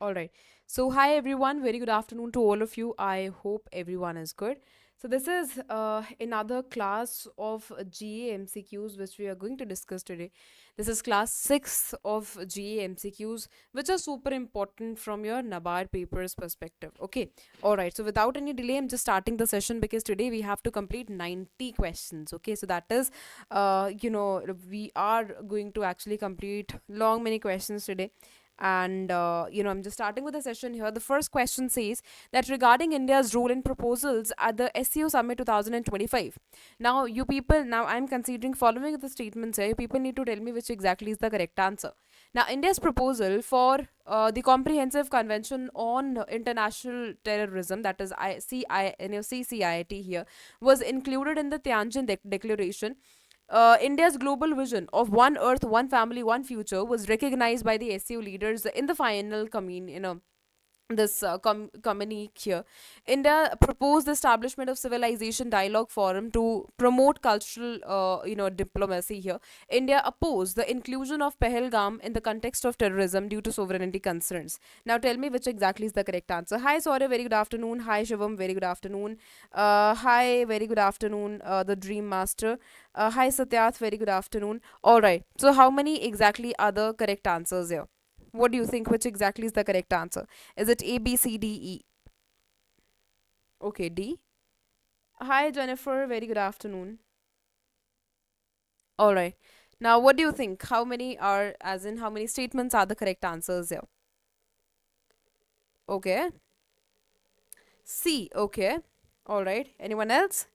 All right. So, hi everyone. Very good afternoon to all of you. I hope everyone is good. So, this is another class of GA MCQs which we are going to discuss today. This is class 6 of GA MCQs, which are super important from your NABARD papers perspective. Okay. All right. So, without any delay, I'm just starting the session because today we have to complete 90 questions. Okay. So, that is, we are going to actually complete long many questions today, and I'm just starting with the session here. The first question says that regarding India's role in proposals at the SEO Summit 2025. Now, you people, now I'm considering following the statements here. You people need to tell me which exactly is the correct answer. Now, India's proposal for the Comprehensive Convention on International Terrorism, that is CCIT here, was included in the Tianjin Declaration. India's global vision of one Earth, one family, one future was recognized by the SEO leaders in the final this communique here. India proposed the establishment of civilization dialogue forum to promote cultural diplomacy here. India opposed the inclusion of Pahalgam in the context of terrorism due to sovereignty concerns. Now tell me which exactly is the correct answer. Hi Saurya, very good afternoon. Hi Shivam, very good afternoon. Hi, very good afternoon, the Dream Master. Hi Satyath, very good afternoon. All right, so how many exactly are the correct answers here? What do you think? Which exactly is the correct answer? Is it A, B, C, D, E? Okay, D. Hi, Jennifer. Very good afternoon. All right. Now, what do you think? How many are, as in, how many statements are the correct answers here? Okay. C. Okay. All right. Anyone else?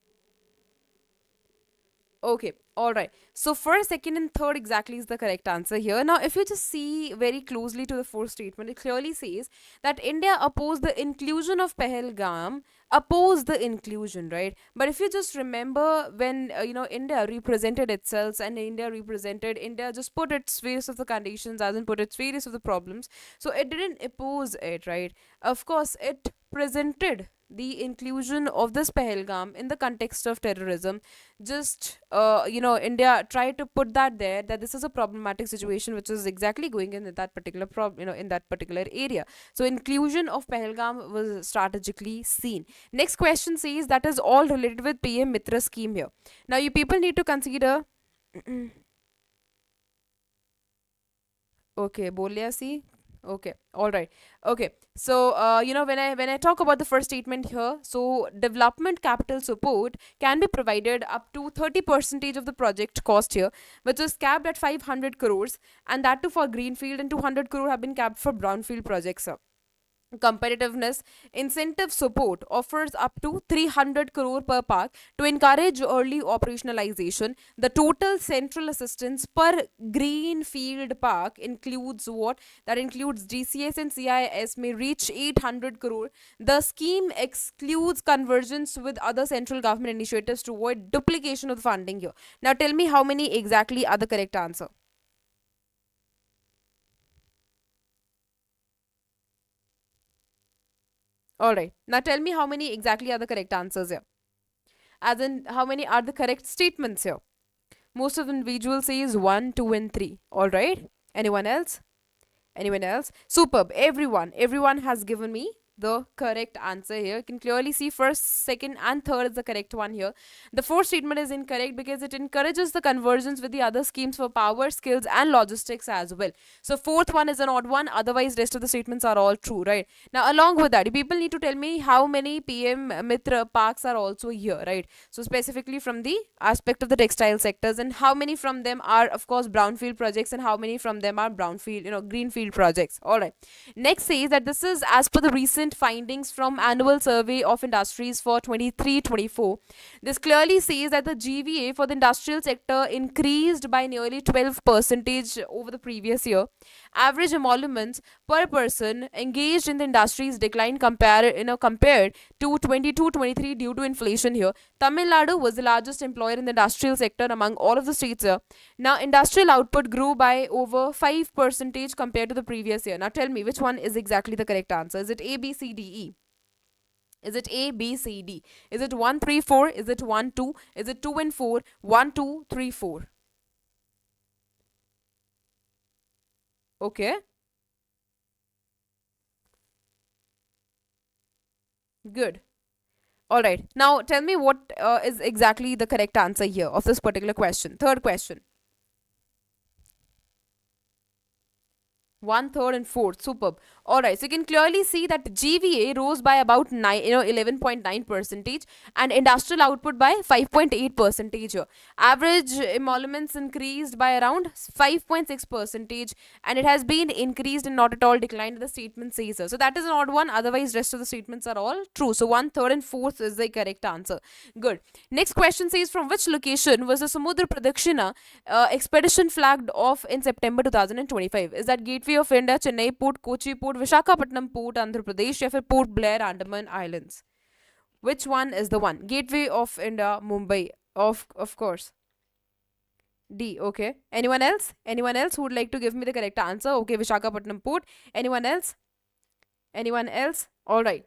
Okay, all right. So first, second, and third exactly is the correct answer here. Now, if you just see very closely to the fourth statement, it clearly says that India opposed the inclusion of Pahalgam, opposed the inclusion, right? But if you just remember when India represented itself, and India just put its face of the conditions, as in put its face of the problems. So it didn't oppose it, right? Of course, it presented the inclusion of this Pahalgam in the context of terrorism. Just India tried to put that there, that this is a problematic situation which is exactly going in that particular in that particular area. So inclusion of Pahalgam was strategically seen. Next question says that is all related with PM Mitra scheme here. Now you people need to consider. Okay, बोलिया सी. Okay, all right. Okay, so when I talk about the first statement here, so development capital support can be provided up to 30 percentage of the project cost here, which is capped at 500 crores, and that too for greenfield, and 200 crore have been capped for brownfield projects, sir. Competitiveness incentive support offers up to 300 crore per park to encourage early operationalization. The total central assistance per greenfield park includes what? That includes GCS and CIS may reach 800 crore. The scheme excludes convergence with other central government initiatives to avoid duplication of the funding here. Now tell me how many exactly are the correct answer. All right, now tell me how many exactly are the correct answers here, as in how many are the correct statements here. Most of the individuals says 1, 2, and 3. All right. Anyone else? Anyone else? Superb. Everyone has given me the correct answer here. You can clearly see first, second, and third is the correct one here. The fourth statement is incorrect because it encourages the convergence with the other schemes for power, skills, and logistics as well. So fourth one is an odd one. Otherwise, rest of the statements are all true, right? Now, along with that, people need to tell me how many PM Mitra parks are also here, right? So specifically from the aspect of the textile sectors, and how many from them are, of course, brownfield projects, and how many from them are brownfield, greenfield projects. All right. Next says that this is as per the recent findings from annual survey of industries for 23-24. This clearly says that the GVA for the industrial sector increased by nearly 12 percentage over the previous year. Average emoluments per person engaged in the industries declined compared to 22-23 due to inflation here. Tamil Nadu was the largest employer in the industrial sector among all of the states here. Now, industrial output grew by over 5 percentage compared to the previous year. Now, tell me which one is exactly the correct answer. Is it A, B, C, D, E? Is it A, B, C, D? Is it 1, 3, 4? Is it 1, 2? Is it 2 and 4? 1, 2, 3, 4. Okay. Good. All right. Now tell me what is exactly the correct answer here of this particular question. Third question. One third and fourth, superb. All right, so you can clearly see that GVA rose by about 11.9 percentage, and industrial output by 5.8 percentage. Here, average emoluments increased by around 5.6 percentage, and it has been increased and not at all declined. The statement says so. So that is an odd one. Otherwise, rest of the statements are all true. So one third and fourth is the correct answer. Good. Next question says, from which location was the Samudra Pradakshina expedition flagged off in September 2025? Is that Gateway of India, Chennai Port, Kochi Port, Vishakhapatnam Port, Andhra Pradesh, या फिर Port Blair, Andaman Islands? Which one is the one? Gateway of India, Mumbai. Of course. D. Okay. Anyone else? Anyone else who would like to give me the correct answer? Okay, Vishakhapatnam Port. Anyone else? Anyone else? All right.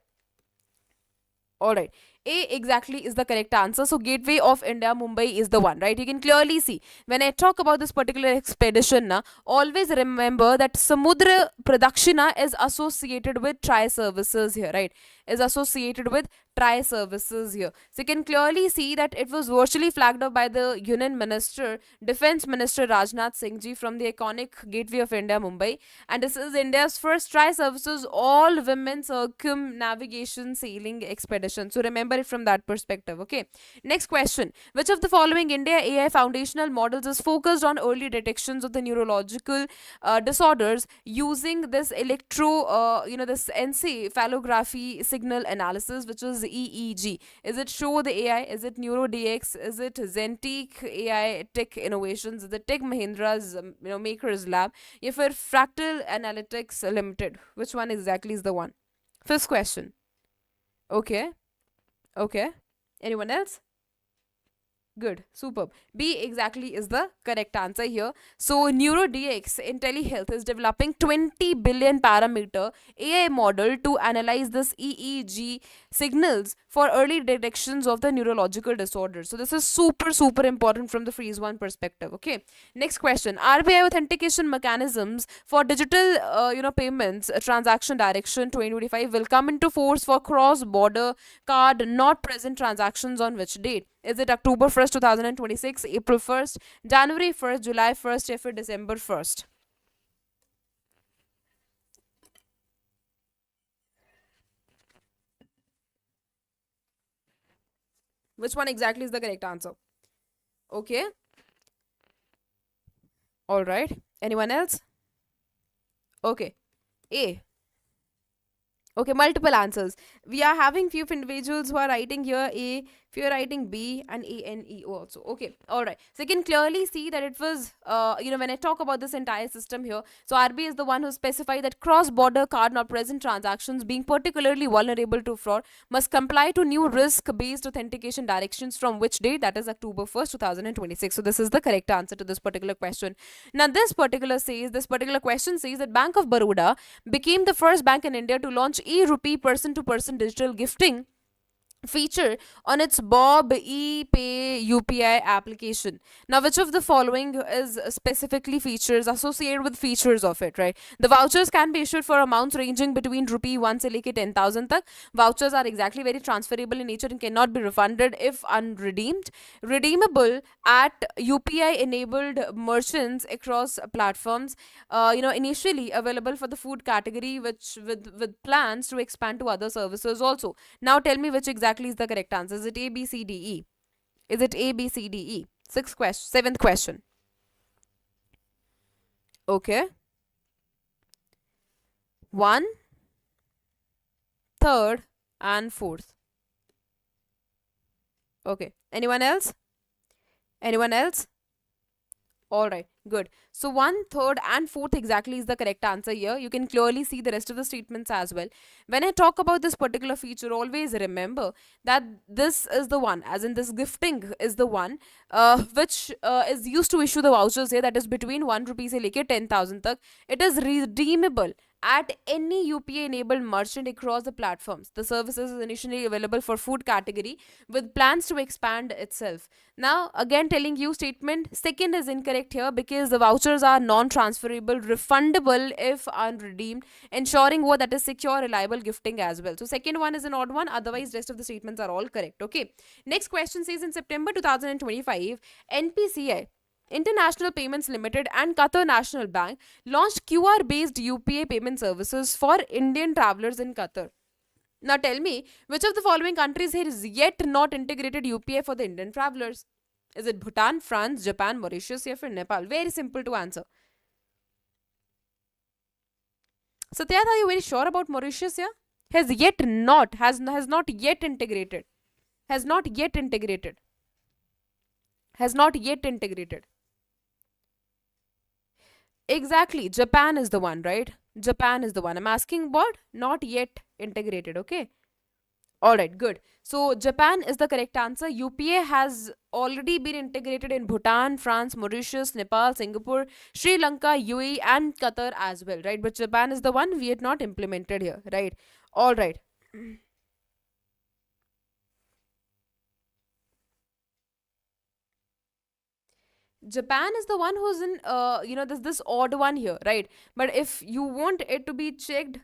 All right. A exactly is the correct answer. So Gateway of India, Mumbai is the one, right? You can clearly see when I talk about this particular expedition, na, always remember that Samudra Pradakshina is associated with tri services here, right? Is associated with tri services here. So you can clearly see that it was virtually flagged up by the Union Minister, Defense Minister Rajnath Singh ji from the iconic Gateway of India, Mumbai. And this is India's first tri services all women circumnavigation sailing expedition. So remember it from that perspective. Okay. Next question. Which of the following India AI foundational models is focused on early detections of the neurological disorders using this this encephalography signal analysis, which is EEG? Is it Show the AI? Is it NeuroDX? Is it Zentik AI Tech Innovations? Is it Tech Mahindra's Makers Lab? If it Fractal Analytics Limited, which one exactly is the one? Fifth question. Okay. Okay. Anyone else? Good, superb. B exactly is the correct answer here. So NeuroDX in telehealth is developing 20 billion parameter AI model to analyze this EEG signals for early detections of the neurological disorders. So this is super important from the freeze one perspective. Okay. Next question. RBI authentication mechanisms for digital payments transaction direction 2025 will come into force for cross border card not present transactions on which date? Is it October 1st, 2026, April 1st, January 1st, July 1st, or December 1st? Which one exactly is the correct answer? Okay. All right. Anyone else? Okay. A. Okay, multiple answers. We are having few individuals who are writing here A, few are writing B, and A N E also. Okay, all right. So you can clearly see that it was, when I talk about this entire system here, so RBI is the one who specified that cross-border card not present transactions being particularly vulnerable to fraud must comply to new risk-based authentication directions from which date? That is October 1st, 2026. So this is the correct answer to this particular question. Now this particular question says that Bank of Baroda became the first bank in India to launch e-rupee person-to-person digital gifting feature on its Bob ePay UPI application. Now, which of the following is specifically features associated with features of it, right? The vouchers can be issued for amounts ranging between rupee 1 se leke 10,000 tak. Vouchers are exactly very transferable in nature and cannot be refunded if unredeemed. Redeemable at UPI enabled merchants across platforms. Initially available for the food category, which with plans to expand to other services also. Now tell me which exactly is the correct answer. Is it A, B, C, D, E? Is it A, B, C, D, E? Seventh question. Okay. One, third, and fourth. Okay. Anyone else? Anyone else? All right, good. So one, third, and fourth exactly is the correct answer here. You can clearly see the rest of the statements as well. When I talk about this particular feature, always remember that this is the one, as in this gifting is the one, which is used to issue the vouchers here. That is between 1 rupee se leke 10,000 tak. It is redeemable at any UPI enabled merchant across the platforms. The services is initially available for food category with plans to expand itself. Now, again, telling you statement second is incorrect here because the vouchers are non transferable, refundable if unredeemed, ensuring what that is secure, reliable gifting as well. So, second one is an odd one, otherwise, rest of the statements are all correct. Okay. Next question says in September 2025, NPCI. International Payments Limited and Qatar National Bank launched QR based UPI payment services for Indian travelers in Qatar. Now tell me, which of the following countries has yet not integrated UPI for the Indian travelers? Is it Bhutan, France, Japan, Mauritius, or Nepal? Very simple to answer. Satyat, are you very sure about Mauritius? Yeah, has not yet integrated, has not yet integrated, has not yet integrated. Exactly, Japan is the one, right? Japan is the one. I'm asking about not yet integrated. Okay. All right, good. So Japan is the correct answer. UPA has already been integrated in Bhutan, France, Mauritius, Nepal, Singapore, Sri Lanka, UAE, and Qatar as well, right? But Japan is the one we had not implemented here, right? All right. Japan is the one who's in, this odd one here, right? But if you want it to be checked,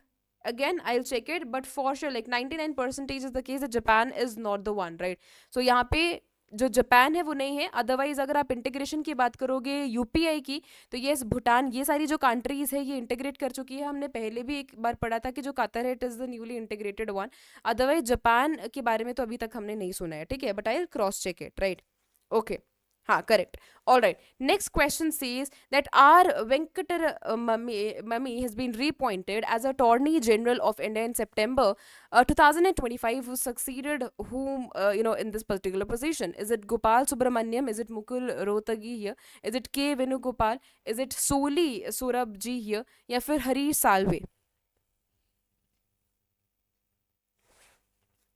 again, I'll check it. But for sure, like 99% is the case that Japan is not the one, right? So यहाँ पे जो Japan है वो नहीं है. Otherwise अगर आप integration की बात करोगे यूपीआई की, तो ये भूटान, ये सारी जो कंट्रीज है ये इंटीग्रेट कर चुकी है. हमने पहले भी एक बार पढ़ा था कि जो कतर है it is the newly integrated one. Otherwise Japan के बारे में तो अभी तक हमने नहीं सुना है, ठीक है, but I cross check it, right? Okay. Ha, correct. All right. Next question says that R. Venkatar Mami has been reappointed as Attorney General of India in September 2025. Who succeeded whom, in this particular position? Is it Gopal Subramaniam? Is it Mukul Rohtagi here? Is it K. Venugopal? Is it Soli Sorabji here? या फिर Harish Salve?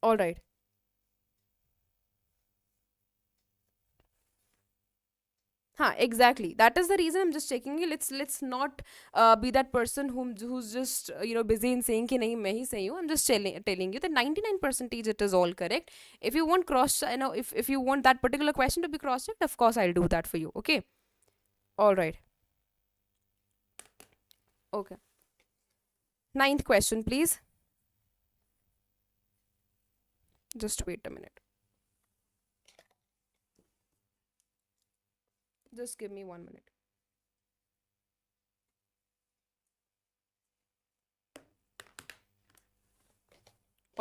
All right. Huh, exactly. That is the reason I'm just checking it. Let's not be that person who's just busy in saying कि नहीं मैं ही सही हूँ. I'm just telling you that 99% it is all correct. If you want if you want that particular question to be cross checked, of course I'll do that for you. Okay. All right. Okay. Ninth question, please. Just wait a minute. Just give me 1 minute.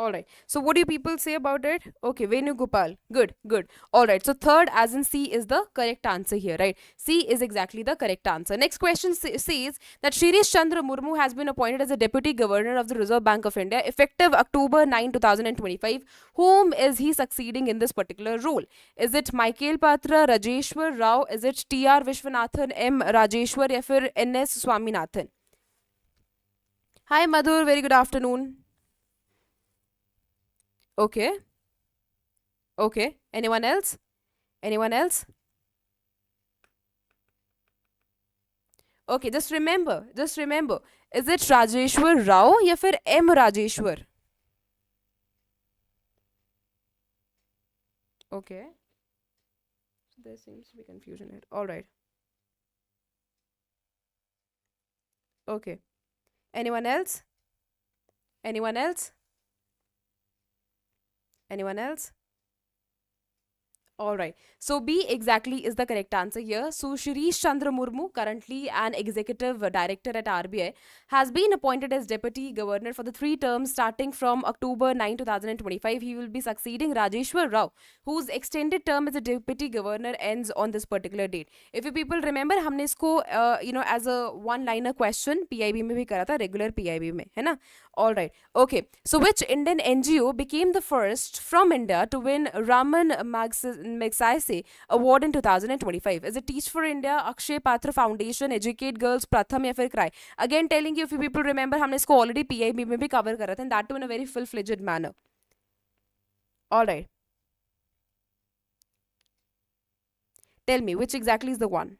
All right. So what do you people say about it? Okay, Venugopal. Good, good. All right. So third, as in C, is the correct answer here, right? C is exactly the correct answer. Next question says that Shirish Chandra Murmu has been appointed as a Deputy Governor of the Reserve Bank of India effective October 9, 2025. Whom is he succeeding in this particular role? Is it Michael Patra, Rajeshwar Rao? Is it T.R. Vishwanathan, M. Rajeshwar, or फिर N.S. Swaminathan? Hi Madhur, very good afternoon. Okay. Okay. Anyone else? Anyone else? Okay, just remember. Just remember. Is it Rajeshwar Rao या फिर M Rajeshwar? Okay. There seems to be confusion here. All right. Okay. Anyone else? Anyone else? Anyone else? All right. So B exactly is the correct answer here. So Shirish Chandra Murmu, currently an executive director at RBI, has been appointed as deputy governor for the 3 terms starting from October 9, 2025. He will be succeeding Rajeshwar Rao, whose extended term as a deputy governor ends on this particular date. If you people remember, हमने इसको as a one-liner question PIB में भी करा था, regular PIB में, है ना? All right. Okay. So which Indian NGO became the first from India to win Raman Magsaysay Award in 2025? Is it Teach for India, Akshay Patra Foundation, Educate Girls, Pratham या फिर Cry? Again telling you, if you people remember, हमने इसको already PIB में भी cover करा था, and that too in a very full-fledged manner. All right. Tell me, which exactly is the one?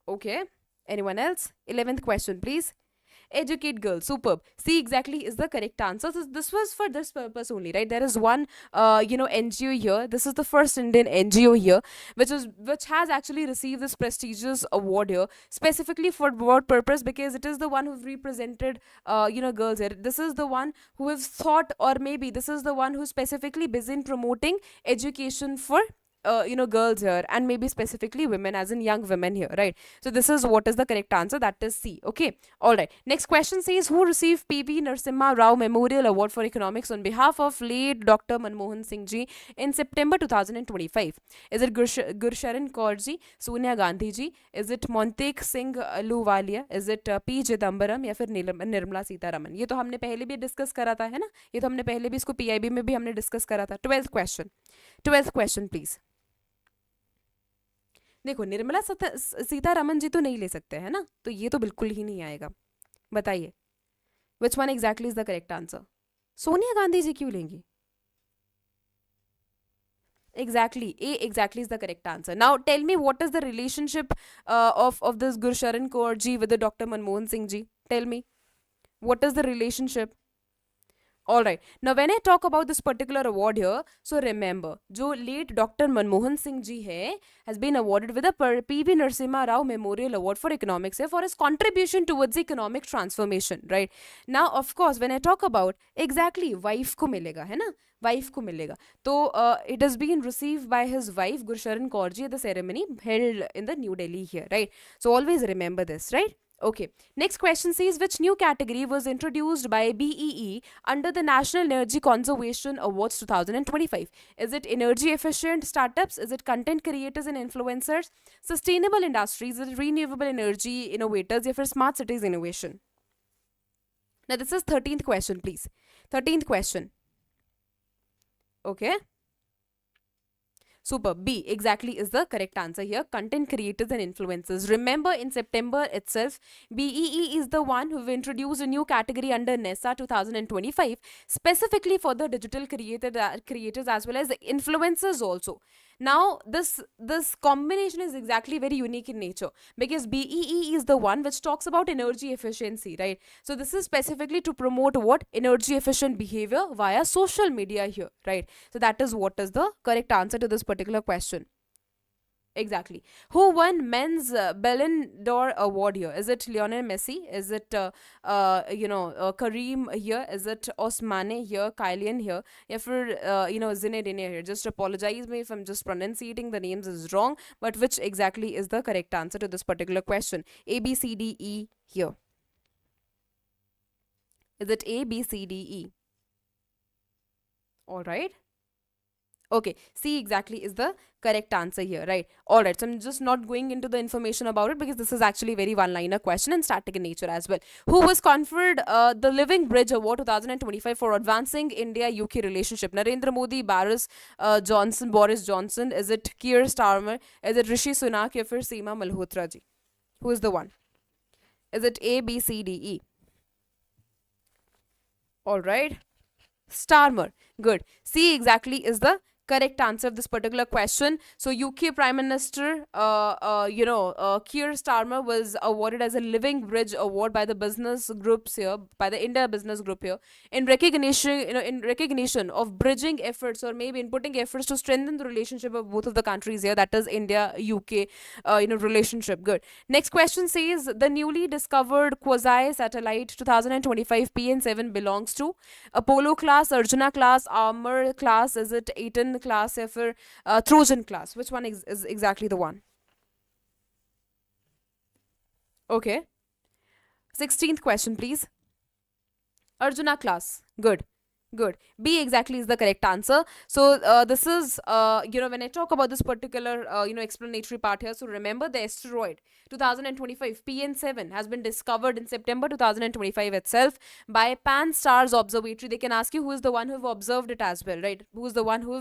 Okay. Anyone else? 11th question, please. Educate girls. Superb. C exactly is the correct answer. So this was for this purpose only, right? There is one NGO here. This is the first Indian NGO here which has actually received this prestigious award here, specifically for what purpose? Because it is the one who represented girls here. This is the one who have thought, or maybe this is the one who specifically busy in promoting education for girls here, and maybe specifically women, as in young women here, right? So this is what is the correct answer, that is C. Okay, all right. Next question says, who received PV Narasimha Rao Memorial Award for Economics on behalf of late Dr. Manmohan Singh ji in September 2025? Is it Gursharan Kaur ji, Sonia Gandhi ji? Is it Montek Singh Luwalia? Is it P Chidambaram या फिर निर्मला सीतारमन? ये तो हमने पहले भी discuss करा था, है ना? ये तो हमने पहले भी इसको पीआईबी में भी हमने डिस्कस करा था. 12th question please. देखो, निर्मला सीतारमन जी तो नहीं ले सकते हैं ना, तो ये तो बिल्कुल ही नहीं आएगा. बताइए, which one exactly is the correct answer? Sonia Gandhi ji क्यों लेंगी? Exactly, A exactly is the correct answer. Now tell me, what is the relationship of this Gursharan Kaur ji with the Dr. Manmohan Singh ji? Tell me, what is the relationship? All right. Now, when I talk about this particular award here, so remember, जो late Dr. Manmohan Singh ji है, has been awarded with a PV Narasimha Rao Memorial Award for Economics here for his contribution towards economic transformation, right? Now, of course, when I talk about exactly wife को मिलेगा, है ना? Wife को मिलेगा. तो it has been received by his wife Gursharan Kaur ji at the ceremony held in the New Delhi here, right? So always remember this, right? Okay. Next question says, which new category was introduced by BEE under the National Energy Conservation Awards 2025? Is it energy efficient startups? Is it content creators and influencers? Sustainable industries? Is it renewable energy innovators? Or smart cities innovation? Now this is 13th question, please. 13th question. Okay. Super. B exactly is the correct answer here. Content creators and influencers. Remember, in September itself, BEE is the one who introduced a new category under NESA 2025, specifically for the digital creators as well as the influencers also. Now, this combination is exactly very unique in nature, because BEE is the one which talks about energy efficiency, right? So this is specifically to promote what? Energy efficient behavior via social media here, right? So that is what is the correct answer to this particular question. Exactly. Who won men's Ballon d'Or award here? Is it Lionel Messi? Is it Kareem here? Is it Osmane here? Kylian here? Yeah, for Zinedine here. Just apologize me if I'm just pronunciating the names is wrong. But which exactly is the correct answer to this particular question? A, B, C, D, E here. Is it A, B, C, D, E? All right. Okay, C exactly is the correct answer here, right? All right, so I'm just not going into the information about it because this is actually very one-liner question and static in nature as well. Who was conferred the Living Bridge Award 2025 for advancing India-UK relationship? Narendra Modi, Boris Johnson, is it Keir Starmer, is it Rishi Sunak, or Seema Malhotra ji? Who is the one? Is it A, B, C, D, E? All right, Starmer. Good. C exactly is the correct answer of this particular question. So UK Prime Minister Keir Starmer was awarded as a Living Bridge Award by the business groups here, by the India Business Group here, in recognition of bridging efforts, or maybe in putting efforts to strengthen the relationship of both of the countries here, that is India UK relationship. Good. Next question says, the newly discovered quasi satellite 2025 PN7 belongs to Apollo class, Arjuna class, Armor class, is it Aten class, or for Trojan class? Which one is exactly the one? Okay. 16th question, please. Arjuna class. Good. Good. B exactly is the correct answer. So this is when I talk about this particular explanatory part here, so remember the asteroid 2025 PN7 has been discovered in September 2025 itself by Pan-STARRS Observatory. They can ask you who is the one who have observed it as well, right? Who is the one who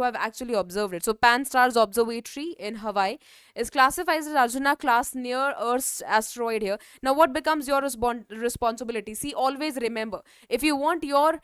have actually observed it? So Pan-STARRS Observatory in Hawaii is classified as Arjuna class near Earth's asteroid here. Now what becomes your responsibility? See, always remember, if you want your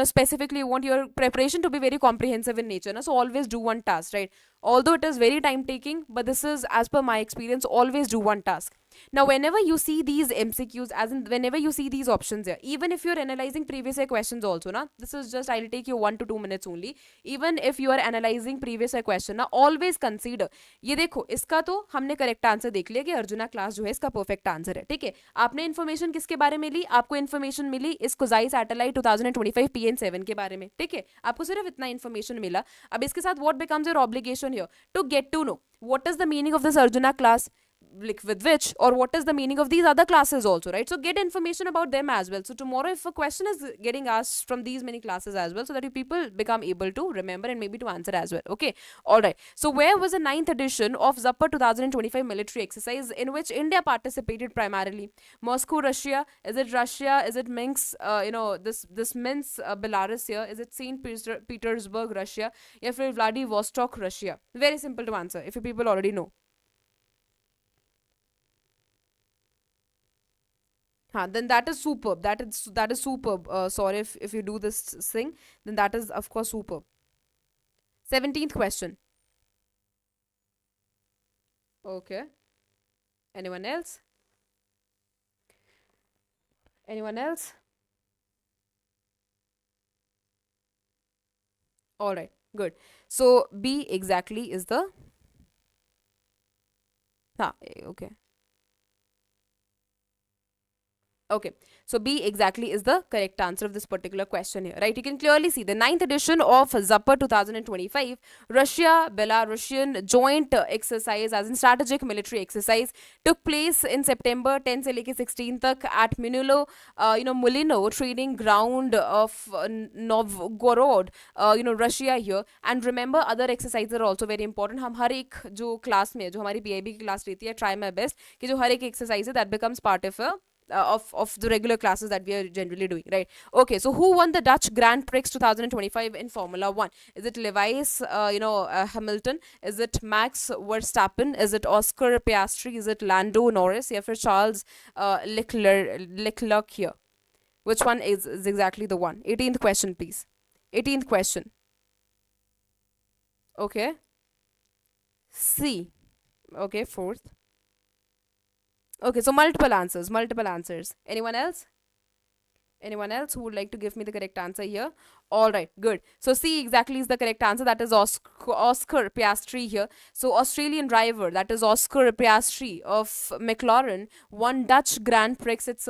specifically you want your preparation to be very comprehensive in nature, so always do one task, right? Although it is very time taking, but this is as per my experience, always do one task. Now, whenever you see these MCQs, as in whenever you see these options here, even if you're analyzing previous year questions also, na, this is just, I'll take you 1 to 2 minutes only. Even if you are analyzing previous year question, ना, always consider, ये देखो इसका तो हमने correct answer देख लिया कि arjuna class जो है इसका परफेक्ट आंसर है, ठीक है. आपने इन्फॉर्मेशन किसके बारे में ली? आपको इन्फॉर्मेशन मिली इस कोजाई सैटेलाइट 2025 PN7 के बारे में, ठीक है. आपको सिर्फ इतना इन्फॉर्मेशन मिला. अब इसके साथ what becomes your obligation here? To get to know what is the meaning of this Arjuna class, like with which, or what is the meaning of these other classes also, right? So get information about them as well. So tomorrow if a question is getting asked from these many classes as well, so that you people become able to remember and maybe to answer as well. Okay, all right. So where was the 9th edition of Zappa 2025 military exercise in which India participated primarily? Moscow, Russia? Is it Russia? Is it Minsk, this Minsk, Belarus here? Is it St. Petersburg, Russia? Or Vladivostok, Russia? Very simple to answer if you people already know. Then that is superb. That is superb. Sorry if you do this thing, then that is of course superb. 17th question. Okay. Anyone else? Anyone else? All right. Good. So B exactly is the. Okay. Okay, so B exactly is the correct answer of this particular question here, right? You can clearly see the 9th edition of Zappa 2025 Russia Belarusian joint exercise, as in strategic military exercise, took place in September 10 से लेके 16 तक at Mulino training ground of Novgorod, Russia here. And remember, other exercises are also very important. हम हर एक जो class में जो हमारी PIB की क्लास रहती है, try my best कि जो हर एक exercise है that becomes part of a of the regular classes that we are generally doing, right? Okay, so who won the Dutch Grand Prix 2025 in Formula 1? Is it Lewis Hamilton? Is it Max Verstappen? Is it Oscar Piastri? Is it Lando Norris? Yeah, for Charles Leclerc here. Which one is exactly the one? 18th question, please. 18th question. Okay. C. Okay, 4th. Okay, so multiple answers. Anyone else? Anyone else who would like to give me the correct answer here? All right, good. So C exactly is the correct answer. That is Oscar Piastri here. So Australian driver, that is Oscar Piastri of McLaren, won Dutch Grand Prix at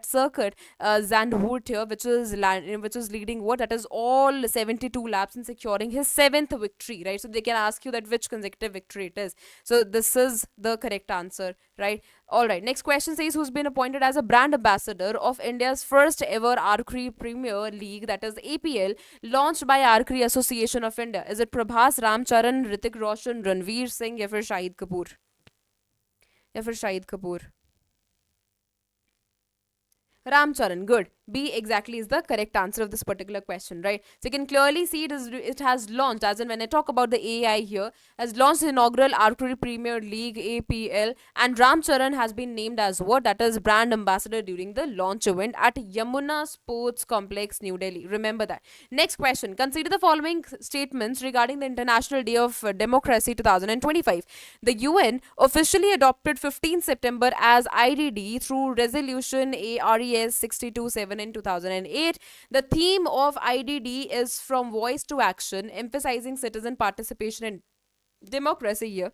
circuit Zandvoort here, which is leading what? That is all 72 laps and securing his 7th victory, right? So they can ask you that which consecutive victory it is. So this is the correct answer, right? All right. Next question says who's been appointed as a brand ambassador of India's first ever Archery Premier League, that is APL, launched by Archery Association of India. Is it Prabhas, Ramcharan, Ritik Roshan, Ranveer Singh, or Shahid Kapoor? Shahid Kapoor. Ramcharan, good. B exactly is the correct answer of this particular question, right? So you can clearly see it has launched, as in when I talk about the AI here, has launched the inaugural Archery Premier League APL, and Ramcharan has been named as what? That is brand ambassador during the launch event at Yamuna Sports Complex, New Delhi. Remember that. Next question. Consider the following statements regarding the International Day of Democracy 2025. The UN officially adopted 15 September as IDD through resolution ARES 627 in 2008. The theme of IDD is from voice to action, emphasizing citizen participation and democracy here.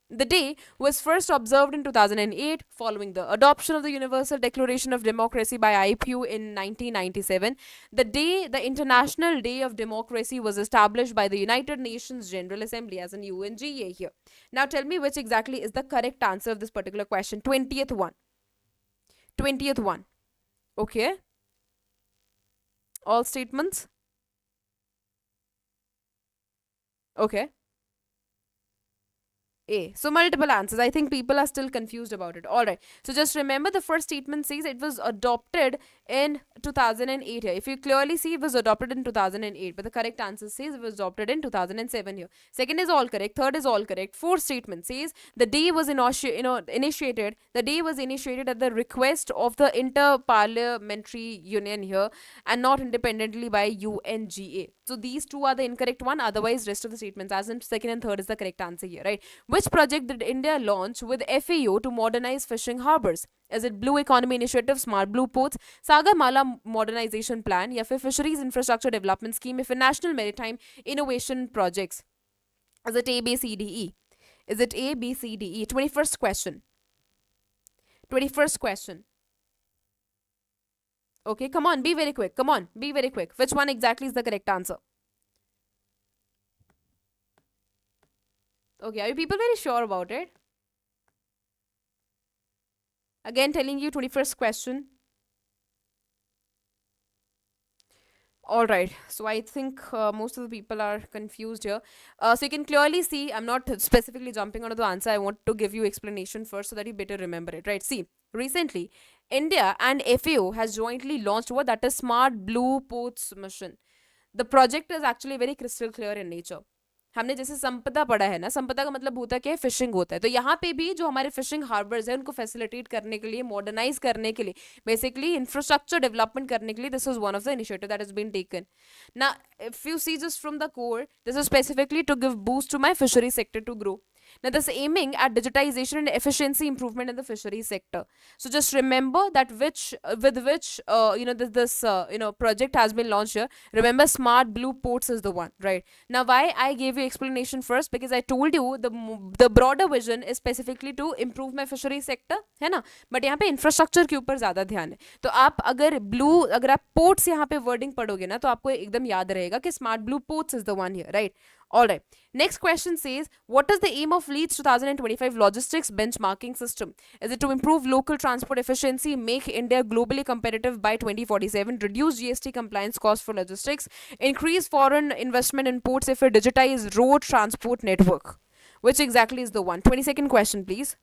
The day was first observed in 2008 following the adoption of the Universal Declaration of Democracy by IPU in 1997. The International Day of Democracy was established by the United Nations General Assembly as an UNGA here. Now tell me which exactly is the correct answer of this particular question. 20th one. Okay. All statements? Okay. A. So multiple answers. I think people are still confused about it. Alright. So just remember the first statement says it was adopted in 2008 here. If you clearly see it was adopted in 2008. But the correct answer says it was adopted in 2007 here. Second is all correct. Third is all correct. Fourth statement says the day was initiated. The day was initiated at the request of the Inter-Parliamentary Union here and not independently by UNGA. So these two are the incorrect one, otherwise rest of the statements as in second and third is the correct answer here, right? Which project did India launch with FAO to modernize fishing harbors? Is it Blue Economy Initiative, Smart Blue Ports, Sagarmala Modernization Plan, या फिर Fisheries Infrastructure Development Scheme, या फिर National Maritime Innovation Projects? Is it A, B, C, D, E? Is it A, B, C, D, E? 21st question. 21st question. Okay, come on, be very quick. Come on, be very quick. Which one exactly is the correct answer? Okay, are you people very sure about it? Again, telling you 21st question. Alright, so I think most of the people are confused here. So you can clearly see, I'm not specifically jumping onto the answer. I want to give you explanation first so that you better remember it, right? See, recently, India and FAO has jointly launched what? That is Smart Blue Ports mission. The project is actually very crystal clear in nature. हमने जैसे संपदा पढ़ा है ना, संपदा का मतलब होता है क्या है, फिशिंग होता है. तो यहाँ पे भी जो हमारे फिशिंग हार्बर्स है उनको फैसिलिटेट करने के लिए, मॉडर्नाइज करने के लिए, बेसिकली इंफ्रास्ट्रक्चर डेवलपमेंट करने के लिए, this is one of the initiative that has been taken. ना if you see just from the core, this is specifically to give boost to my fishery sector to grow. Now, this aiming at digitization and efficiency improvement in the fishery sector. So, just remember that with which this project has been launched here. Remember, Smart Blue Ports is the one, right? Now, why I gave you explanation first, because I told you the broader vision is specifically to improve my fishery sector, है ना? But यहाँ पे infrastructure के ऊपर ज़्यादा ध्यान है. तो आप अगर आप ports यहाँ पे wording पढ़ोगे ना, तो आपको एकदम याद रहेगा कि Smart Blue Ports is the one here, right? Alright. Next question says, what is the aim of Leeds 2025 logistics benchmarking system? Is it to improve local transport efficiency, make India globally competitive by 2047, reduce GST compliance costs for logistics, increase foreign investment in ports, if it digitize road transport network? Which exactly is the one? 22nd question, please.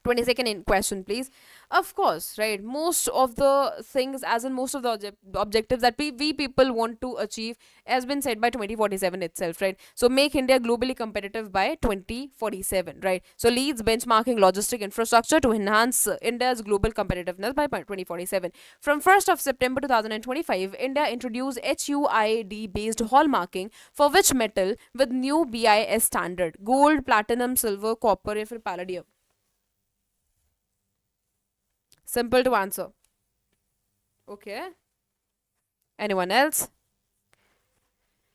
22nd question, please. Of course, right? Most of the things, as in most of the objectives that we people want to achieve, has been said by 2047 itself, right? So make India globally competitive by 2047, right? So leads benchmarking logistic infrastructure to enhance India's global competitiveness by 2047. From 1st of September 2025, India introduced HUID based hallmarking for which metal with new BIS standard: gold, platinum, silver, copper, or palladium? Simple to answer. Okay. Anyone else?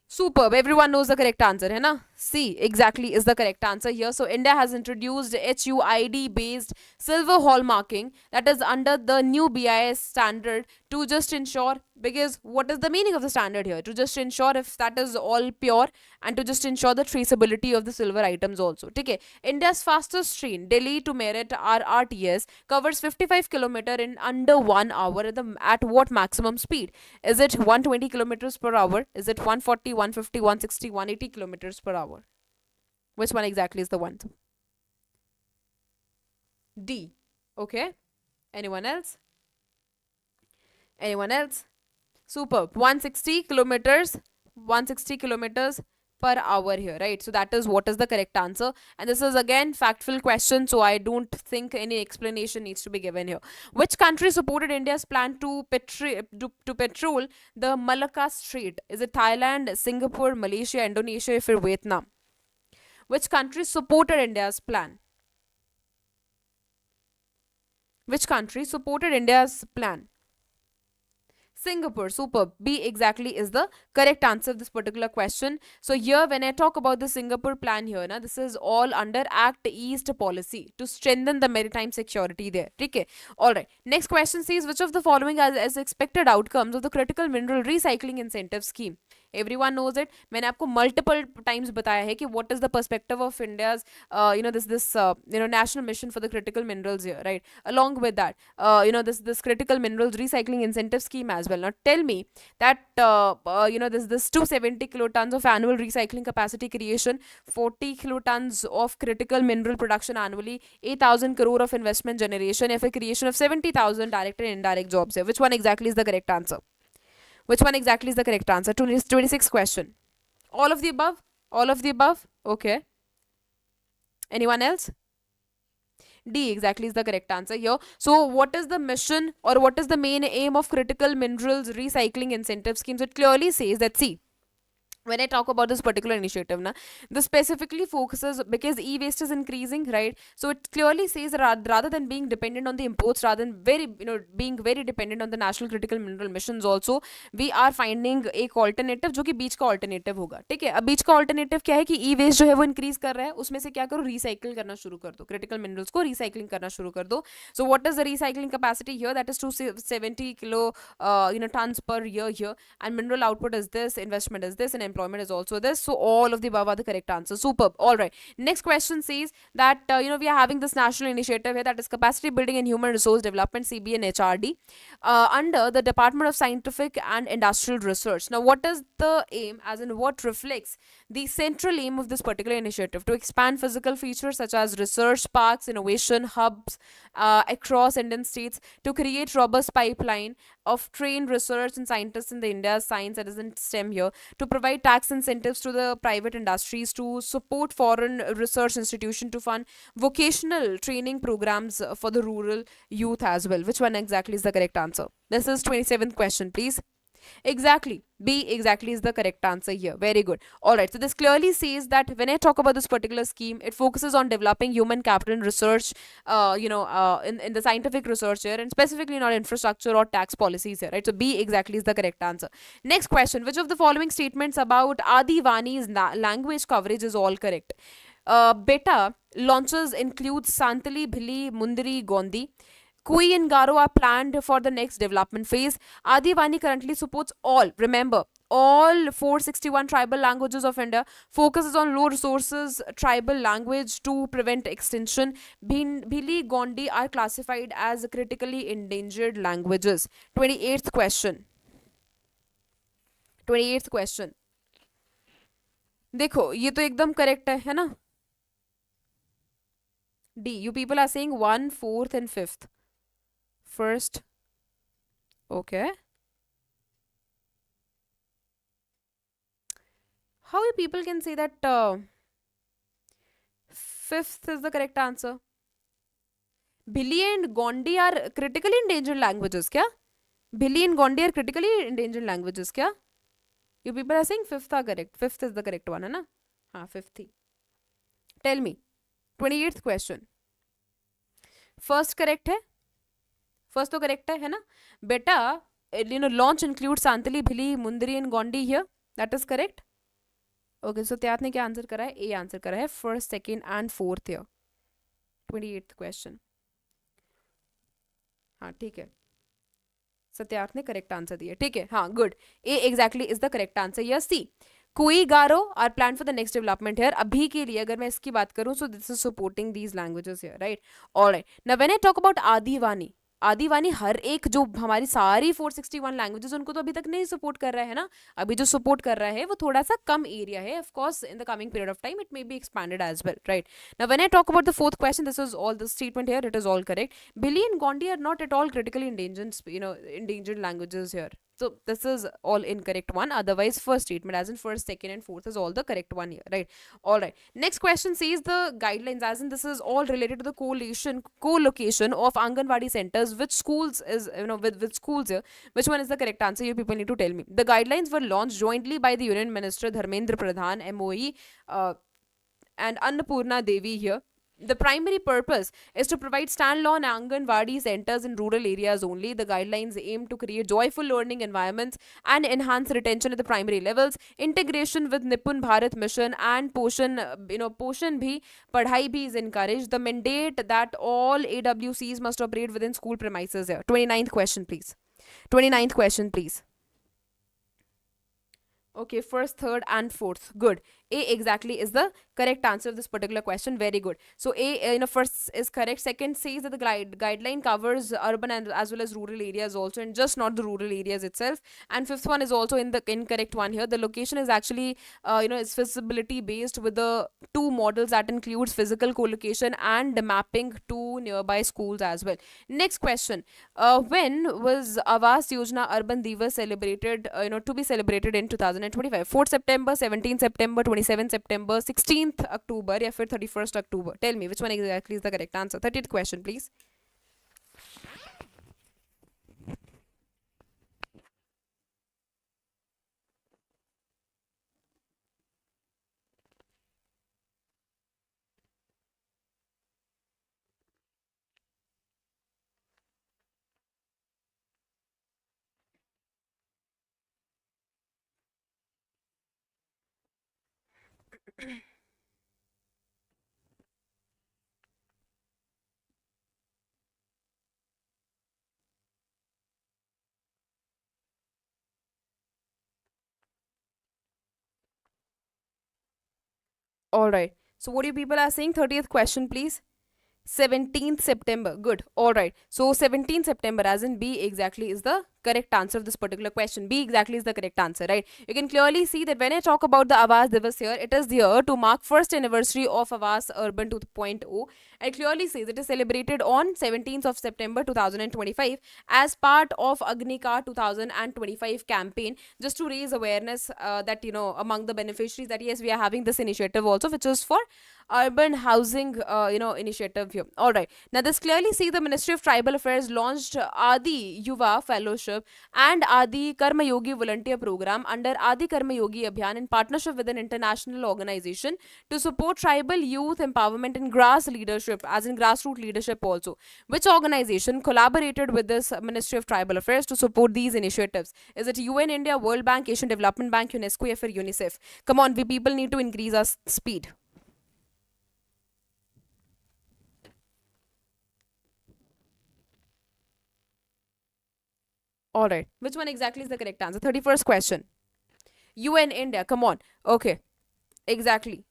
Superb. Everyone knows the correct answer, है ना? C exactly is the correct answer here. So India has introduced HUID based silver hallmarking, that is under the new BIS standard, to just ensure, because what is the meaning of the standard here? To just ensure if that is all pure, and to just ensure the traceability of the silver items also. Okay. India's fastest train, Delhi to Meerut RRTS, covers 55 km in under 1 hour at what maximum speed? Is it 120 km per hour? Is it 140, 150, 160, 180 km per hour? Which one exactly is the one? D. Okay. Anyone else? Anyone else? Superb. 160 kilometers. 160 kilometers per hour here, right? So that is what is the correct answer. And this is again factual question, so I don't think any explanation needs to be given here. Which country supported India's plan to patrol the Malacca Strait? Is it Thailand, Singapore, Malaysia, Indonesia, or Vietnam? Which country supported India's plan? Which country supported India's plan? Singapore. Superb. B exactly is the correct answer of this particular question. So here when I talk about the Singapore plan here, na, this is all under Act East policy to strengthen the maritime security there. Okay. Alright. Next question says, which of the following as expected outcomes of the critical mineral recycling incentive scheme? Everyone knows it. मैंने आपको multiple times बताया है कि what is the perspective of India's this national mission for the critical minerals here, right? Along with that, this critical minerals recycling incentive scheme as well. Now tell me that this 270 kilotons of annual recycling capacity creation, 40 kilotons of critical mineral production annually, 8,000 crore of investment generation, if a creation of 70,000 direct and indirect jobs here. Which one exactly is the correct answer? Which one exactly is the correct answer? 26th question. All of the above? All of the above? Okay. Anyone else? D exactly is the correct answer here. So, what is the mission or what is the main aim of critical minerals recycling incentive schemes? It clearly says that, see, when I talk about this particular initiative, na, this specifically focuses because e-waste is increasing, right? So it clearly says rather than being dependent on the imports, rather than very being very dependent on the national critical mineral missions, also we are finding एक alternative जो कि बीच का alternative होगा. ठीक है, अब बीच का alternative क्या है कि e-waste जो है वो increase कर रहा है, उसमें से क्या करो, recycle करना शुरू कर दो, critical minerals को recycling करना शुरू कर दो. So what is the recycling capacity here? That is 270 kilo tons per year here, and mineral output is this, investment is this, and employment is also this. So all of the above are the correct answers. Superb. All right, next question says that we are having this national initiative here, that is capacity building and human resource development, CB and HRD, under the Department of Scientific and Industrial Research. Now what is the aim, as in what reflects the central aim of this particular initiative? To expand physical features such as research parks, innovation hubs across Indian states, to create robust pipeline of trained research and scientists in the India's science, that is in STEM here, to provide tax incentives to the private industries, to support foreign research institution, to fund vocational training programs for the rural youth as well. Which one exactly is the correct answer? This is 27th question, please. Exactly. B exactly is the correct answer here. Very good. Alright, so this clearly says that when I talk about this particular scheme, it focuses on developing human capital and research, in the scientific research here, and specifically not infrastructure or tax policies here, right? So B exactly is the correct answer. Next question, which of the following statements about Adivani's language coverage is all correct? Beta launches include Santali, Bhili, Mundari, Gondi. Kui and Garo are planned for the next development phase. Adivani currently supports all, remember, all 461 tribal languages of India, focuses on low resources tribal language to prevent extinction. Bhili, Gondi are classified as critically endangered languages. 28th question. 28th question. देखो ये तो एकदम correct है ना? D. You people are saying 1, 4th and 5th. First, okay. How you people can say that 5th is the correct answer? Bhili and Gondi are critically endangered languages, kya? Bhili and Gondi are critically endangered languages, kya? You people are saying 5th are correct. 5th is the correct one, है ना? हाँ, 5th. Tell me. 28th question. First correct है? First तो correct है ना? Beta, launch includes Santali, Bhili, Mundari and Gondi here. That is correct. Okay, so त्यात ने क्या आंसर करा है? A आंसर करा है. First, second and fourth here. 28th question. हाँ ठीक है. सत्यार्थ ने करेक्ट आंसर दिया. ठीक है, हाँ good. A exactly is the correct answer. Yes, C. कोई Garo are plan for the next development here. अभी के लिए अगर मैं इसकी बात करूं, so this is supporting these languages here, right? Alright, now when I talk about Adivani, Adivani हर एक जो हमारी सारी 461 लैंग्वेजेस उनको तो अभी तक नहीं सपोर्ट कर रहा है ना. अभी जो सपोर्ट कर रहा है वो थोड़ा सा कम एरिया है. Of course in the coming period of time it may be expanded as well, right? Now when I talk about the fourth question, this is all the statement here, it is all correct. Bili and Gondi are not at all critically endangered languages here. So this is all incorrect one. Otherwise, first statement, as in first, second, and fourth, is all the correct one here, right? All right. Next question says the guidelines, as in this is all related to the co-location of Anganwadi centers. Which schools is with schools here? Which one is the correct answer? You people need to tell me. The guidelines were launched jointly by the Union Minister Dharmendra Pradhan, MOE, and Annapurna Devi here. The primary purpose is to provide standalone Anganwadi centers in rural areas only. The guidelines aim to create joyful learning environments and enhance retention at the primary levels. Integration with Nipun Bharat Mission and Poshan, Poshan bhi, Padhai bhi is encouraged. The mandate that all AWCs must operate within school premises here. 29th question, please. 29th question, please. Okay, first, third and fourth. Good. A exactly is the correct answer of this particular question. Very good. So A, first is correct. Second says that the guideline covers urban and as well as rural areas also, and just not the rural areas itself. And fifth one is also in the incorrect one here. The location is actually, it's feasibility based with the two models that includes physical co-location and mapping to nearby schools as well. Next question. When was Awas Yojana Urban Divas celebrated, to be celebrated in 2025? 4th September, 17th September, 27th September, 16th October या फिर 31st October? Tell me which one exactly is the correct answer. 30th question, please. All right. So what you people are saying? 30th question, please. 17th September. Good. All right. So 17th September, as in B exactly, is the correct answer of this particular question. B exactly is the correct answer, right? You can clearly see that when I talk about the Avas Divas here, it is here to mark first anniversary of Avas Urban 2.0. It clearly says it is celebrated on 17th of September 2025 as part of Agnika 2025 campaign, just to raise awareness that, among the beneficiaries, that yes, we are having this initiative also, which is for urban housing initiative here. All right, now this clearly see the Ministry of Tribal Affairs launched Adi Yuva Fellowship and Adi Karma Yogi volunteer program under Adi Karma Yogi Abhiyan in partnership with an international organization to support tribal youth empowerment and grass leadership, as in grassroots leadership also. Which organization collaborated with this Ministry of Tribal Affairs to support these initiatives? Is it UN India, World Bank, Asian Development Bank, UNESCO, or UNICEF? Come on, we people need to increase our speed. All right. Which one exactly is the correct answer? 31st question. UN India. Come on. Okay. Exactly.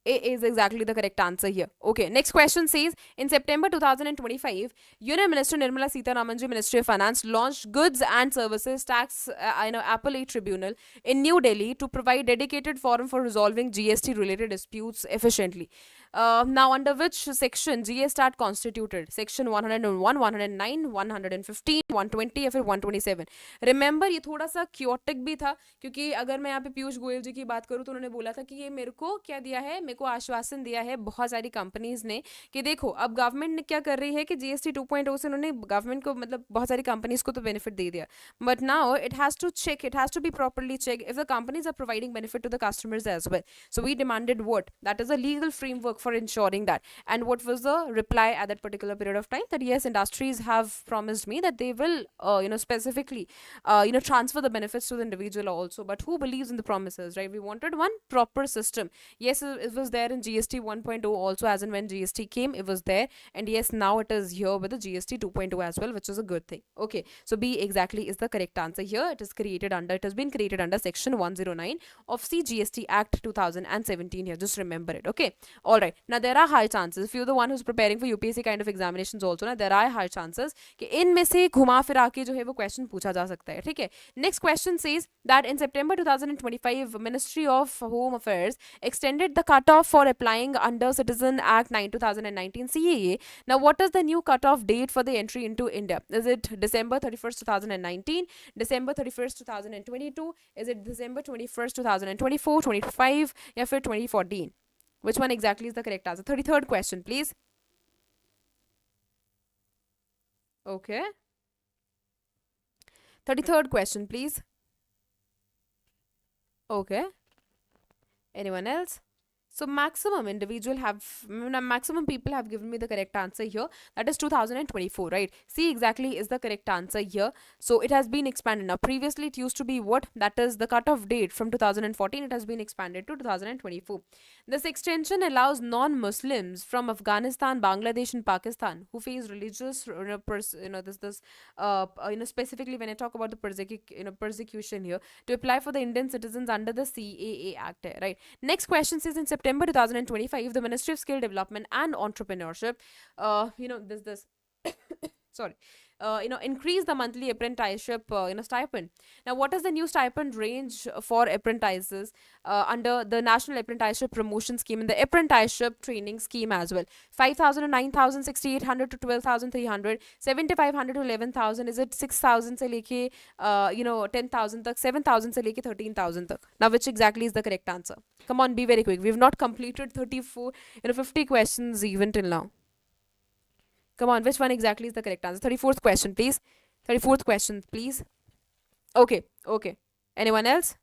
A is exactly the correct answer here. Okay, next question says in September 2025, Union Minister Nirmala Sitharaman, Ministry of Finance, launched Goods and Services Tax Appellate Tribunal in New Delhi to provide dedicated forum for resolving GST related disputes efficiently. Now, under which section GS Act constituted? Section 101, 109, 115, 120 या फिर 127? Remember ये थोड़ा सा chaotic भी था, क्योंकि अगर मैं यहाँ पे पीयूष गोयल जी की बात करूँ तो उन्होंने बोला था कि ये मेरे को क्या दिया है, मेरे को आश्वासन दिया है बहुत सारी कंपनीज ने कि देखो अब गवर्नमेंट ने क्या कर रही है कि जीएसटी 2.0 से उन्होंने गवर्नमेंट को मतलब बहुत सारी कंपनीज को तो बेनिफिट दे दिया, but now it has to check, it has to be properly check if the companies are providing benefit to the customers as well. So we demanded what? That is a legal framework for ensuring that. And what was the reply at that particular period of time? That yes, industries have promised me that they will, specifically, transfer the benefits to the individual also. But who believes in the promises, right? We wanted one proper system. Yes, it was there in GST 1.0 also, as in when GST came, it was there. And yes, now it is here with the GST 2.0 as well, which is a good thing. Okay, so B exactly is the correct answer here. It has been created under section 109 of CGST Act 2017 here. Just remember it. Okay. All right. Now there are high chances. If you're the one who's preparing for UPSC kind of examinations also, ना there are high chances कि इनमें से घुमा फिरा के जो है वो question पूछा जा सकता है. ठीक है. Next question says that in September 2025, Ministry of Home Affairs extended the cutoff for applying under Citizen Act 9 2019 CAA. Now what is the new cutoff date for the entry into India? Is it December 31st 2019, December 31st 2022? Is it December 21st 2024, 25 या फिर 2014? Which one exactly is the correct answer? 33rd question, please. Okay. 33rd question, please. Okay. Anyone else? So maximum people have given me the correct answer here. That is 2024, right? C exactly is the correct answer here. So it has been expanded. Now previously it used to be what? That is the cutoff date from 2014. It has been expanded to 2024. This extension allows non-Muslims from Afghanistan, Bangladesh, and Pakistan who face religious, specifically when I talk about the persecution here, to apply for the Indian citizens under the CAA Act, right? Next question says in September 2025, the Ministry of Skill Development and Entrepreneurship, this sorry, increase the monthly apprenticeship stipend. Now, what is the new stipend range for apprentices under the National Apprenticeship Promotion Scheme and the Apprenticeship Training Scheme as well? 5,000 to 9,000, 6,800 to 12,300, 7,500 to 11,000. Is it 6,000 से लेके 10,000 तक, 7,000 से लेके 13,000 तक? Now, which exactly is the correct answer? Come on, be very quick. We've not completed 34, 50 questions even till now. Come on, which one exactly is the correct answer? 34th question, please. 34th question, please. Okay, okay. Anyone else?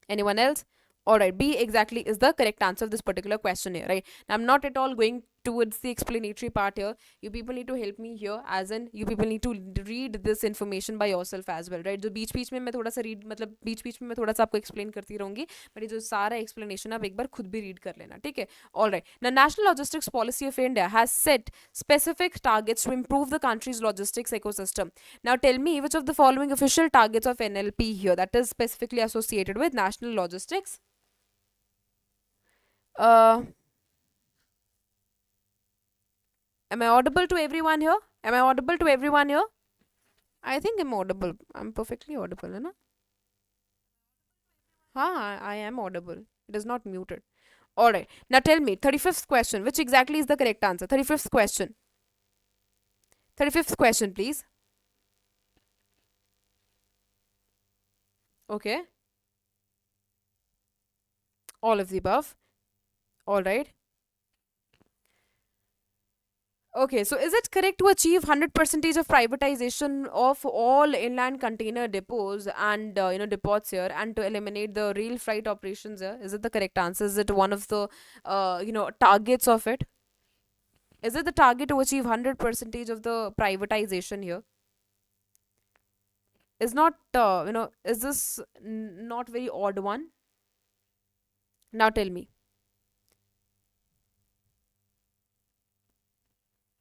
Anyone else? All right, B exactly is the correct answer of this particular question here, right? Now, I'm not at all going towards the explanatory part here. You people need to help me here, as in you people need to read this information by yourself as well, right? जो बीच में मैं थोड़ा सा read, मतलब बीच में मैं थोड़ा सा आपको explain करती रहूंगी, but ये जो सारा explanation आप एक बार खुद भी read कर लेना, ठीक है? All right. Now, National Logistics Policy of India has set specific targets to improve the country's logistics ecosystem. Now, tell me which of the following official targets of NLP here that is specifically associated with national logistics. Am I audible to everyone here? Am I audible to everyone here? I think I'm audible. I'm perfectly audible, है ना? हाँ, I am audible. It is not muted. All right. Now tell me, 35th question. Which exactly is the correct answer? 35th question. 35th question, please. Okay. All of the above. All right. Okay, so is it correct to achieve 100% of privatization of all inland container depots and depots here, and to eliminate the rail freight operations here? Is it the correct answer? Is it one of the targets of it? Is it the target to achieve 100% of the privatization here? Is not is this not very odd one? Now tell me.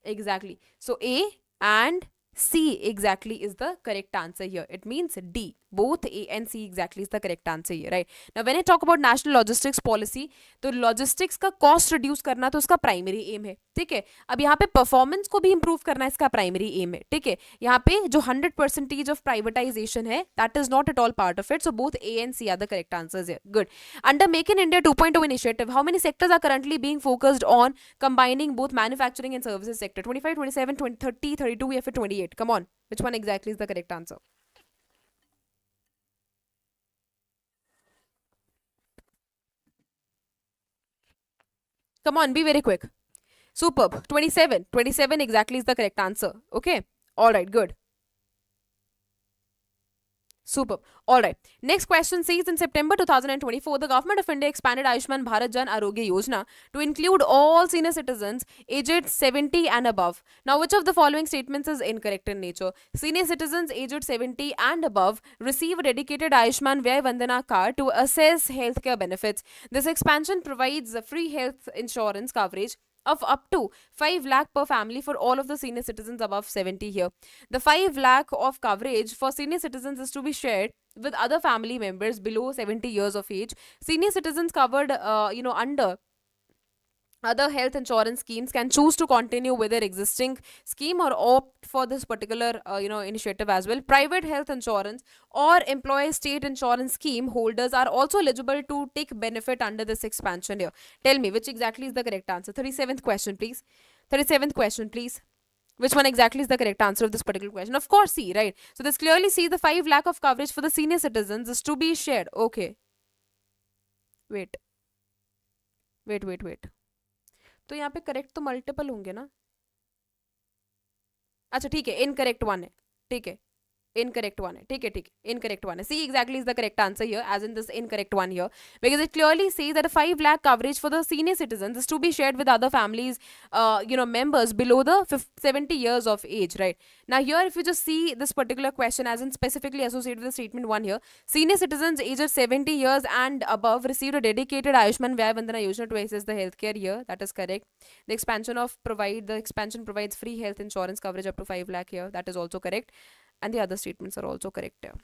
Exactly. So A and C exactly is the correct answer here. It means D. Both A and C exactly is the correct answer here, right? Now, when I talk about national logistics policy, तो logistics का cost reduce करना तो उसका primary aim है, ठीक है? अब यहाँ पे performance को भी improve करना इसका primary aim है, ठीक है? यहाँ पे जो 100% of privatization है, that is not at all part of it. So both A and C are the correct answers here. Good. Under Make in India 2.0 initiative, how many sectors are currently being focused on combining both manufacturing and services sector? 25, 27, 20, 30, 32, या फिर 28? Come on. Which one exactly is the correct answer? Come on, be very quick. Superb. 27. 27 exactly is the correct answer. Okay. All right, good. Superb. All right. Next question says, in September 2024, the government of India expanded Ayushman Bharat Jan Arogya Yojana to include all senior citizens aged 70 and above. Now, which of the following statements is incorrect in nature? Senior citizens aged 70 and above receive a dedicated Ayushman Vyay Vandana card to assess healthcare benefits. This expansion provides a free health insurance coverage of up to 5 lakh per family for all of the senior citizens above 70 here. The 5 lakh of coverage for senior citizens is to be shared with other family members below 70 years of age. Senior citizens covered under other health insurance schemes can choose to continue with their existing scheme or opt for this particular initiative as well. Private health insurance or employee state insurance scheme holders are also eligible to take benefit under this expansion here. Tell me which exactly is the correct answer. 37th question, please. 37th question, please. Which one exactly is the correct answer of this particular question? Of course, C, right? So this clearly see the 5 lakh of coverage for the senior citizens is to be shared. Okay. Wait. Wait. तो यहाँ पे correct तो multiple होंगे ना? अच्छा ठीक है, incorrect one है, ठीक है, incorrect one hai. ठीक है incorrect one hai. C exactly is the correct answer here, as in this incorrect one here, because it clearly says that a 5 lakh coverage for the senior citizens is to be shared with other families members below the 70 years of age, right? Now here if you just see this particular question as in specifically associated with the statement 1 here, senior citizens aged 70 years and above received a dedicated Ayushman Vyay Vandana Yojana to access the healthcare here. That is correct. The expansion provides free health insurance coverage up to 5 lakh here. That is also correct. And the other statements are also correct here.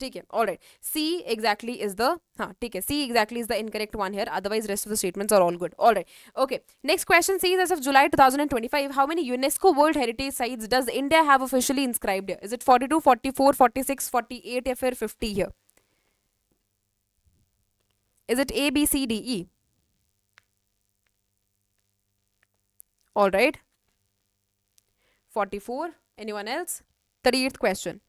ठीक है, all right. C exactly is the हाँ ठीक है, C exactly is the incorrect one here. Otherwise, rest of the statements are all good. All right. Okay. Next question says, as of July 2025, how many UNESCO World Heritage sites does India have officially inscribed here? Is it 42, 44, 46, 48, या फिर 50 here? Is it A, B, C, D, E? All right. 44. Anyone else? 38th question.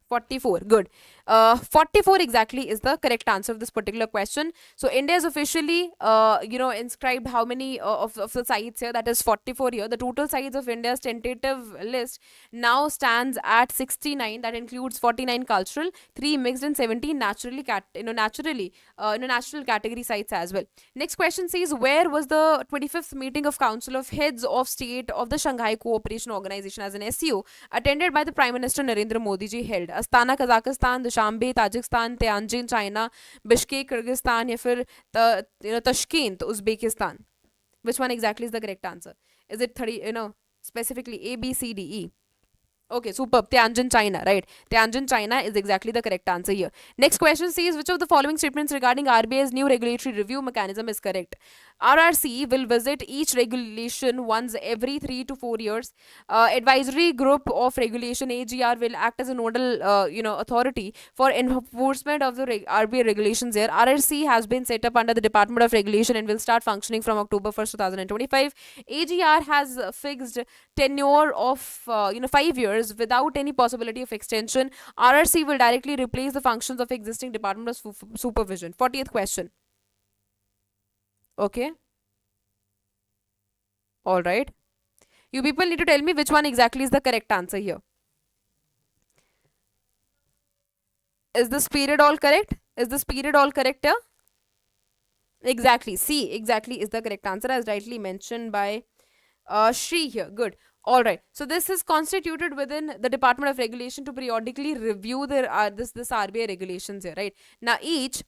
44. Good. 44 exactly is the correct answer of this particular question. So India is officially, inscribed how many of the sites here? That is 44 here. The total sites of India's tentative list now stands at 69. That includes 49 cultural, 3 mixed, and 17 natural category sites as well. Next question says, where was the 25th meeting of Council of Heads of State of the Shanghai Cooperation Organization as an SCO attended by the Prime Minister Narendra Modi ji held? Astana Kazakhstan, Dushanbe Tajikistan, Tianjin China, Bishkek Kyrgyzstan, या फिर Tashkent Uzbekistan? Which one exactly is the correct answer? Is it 30, specifically A, B, C, D, E? Okay, superb. Tianjin, China, right? Tianjin, China is exactly the correct answer here. Next question says, which of the following statements regarding RBI's new regulatory review mechanism is correct? RRC will visit each regulation once every 3 to 4 years. Advisory group of regulation AGR will act as a nodal, authority for enforcement of the RBI regulations here. RRC has been set up under the Department of Regulation and will start functioning from October 1st, 2025. AGR has fixed tenure of 5 years without any possibility of extension. RRC will directly replace the functions of existing Department of Supervision. 40th question. Okay. All right. You people need to tell me which one exactly is the correct answer here. Is this period all correct? Is this period all correct here? Exactly. C exactly is the correct answer, as rightly mentioned by Shri here. Good. All right. So this is constituted within the Department of Regulation to periodically review this RBI regulations here, right? Now each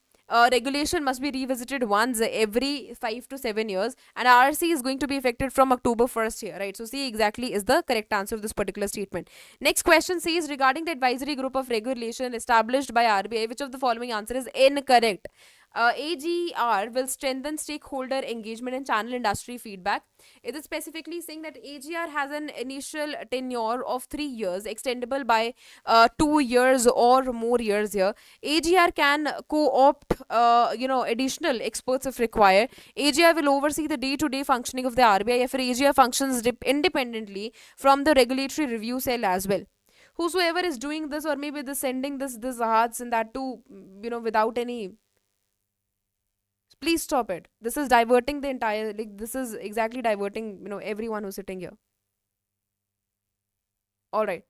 regulation must be revisited once every 5 to 7 years, and RRC is going to be effective from October 1st here, right? So C exactly is the correct answer of this particular statement. Next question says, regarding the advisory group of regulation established by RBI, which of the following answer is incorrect? AGR will strengthen stakeholder engagement and channel industry feedback. It is specifically saying that AGR has an initial tenure of 3 years, extendable by 2 years or more years here. AGR can co-opt, additional experts if required. AGR will oversee the day-to-day functioning of the RBI. If AGR functions independently from the regulatory review cell as well. Whosoever is doing this, or maybe this sending this ads and that too, without any. Please stop it. This is diverting the entire, this is exactly diverting, everyone who's sitting here. All right.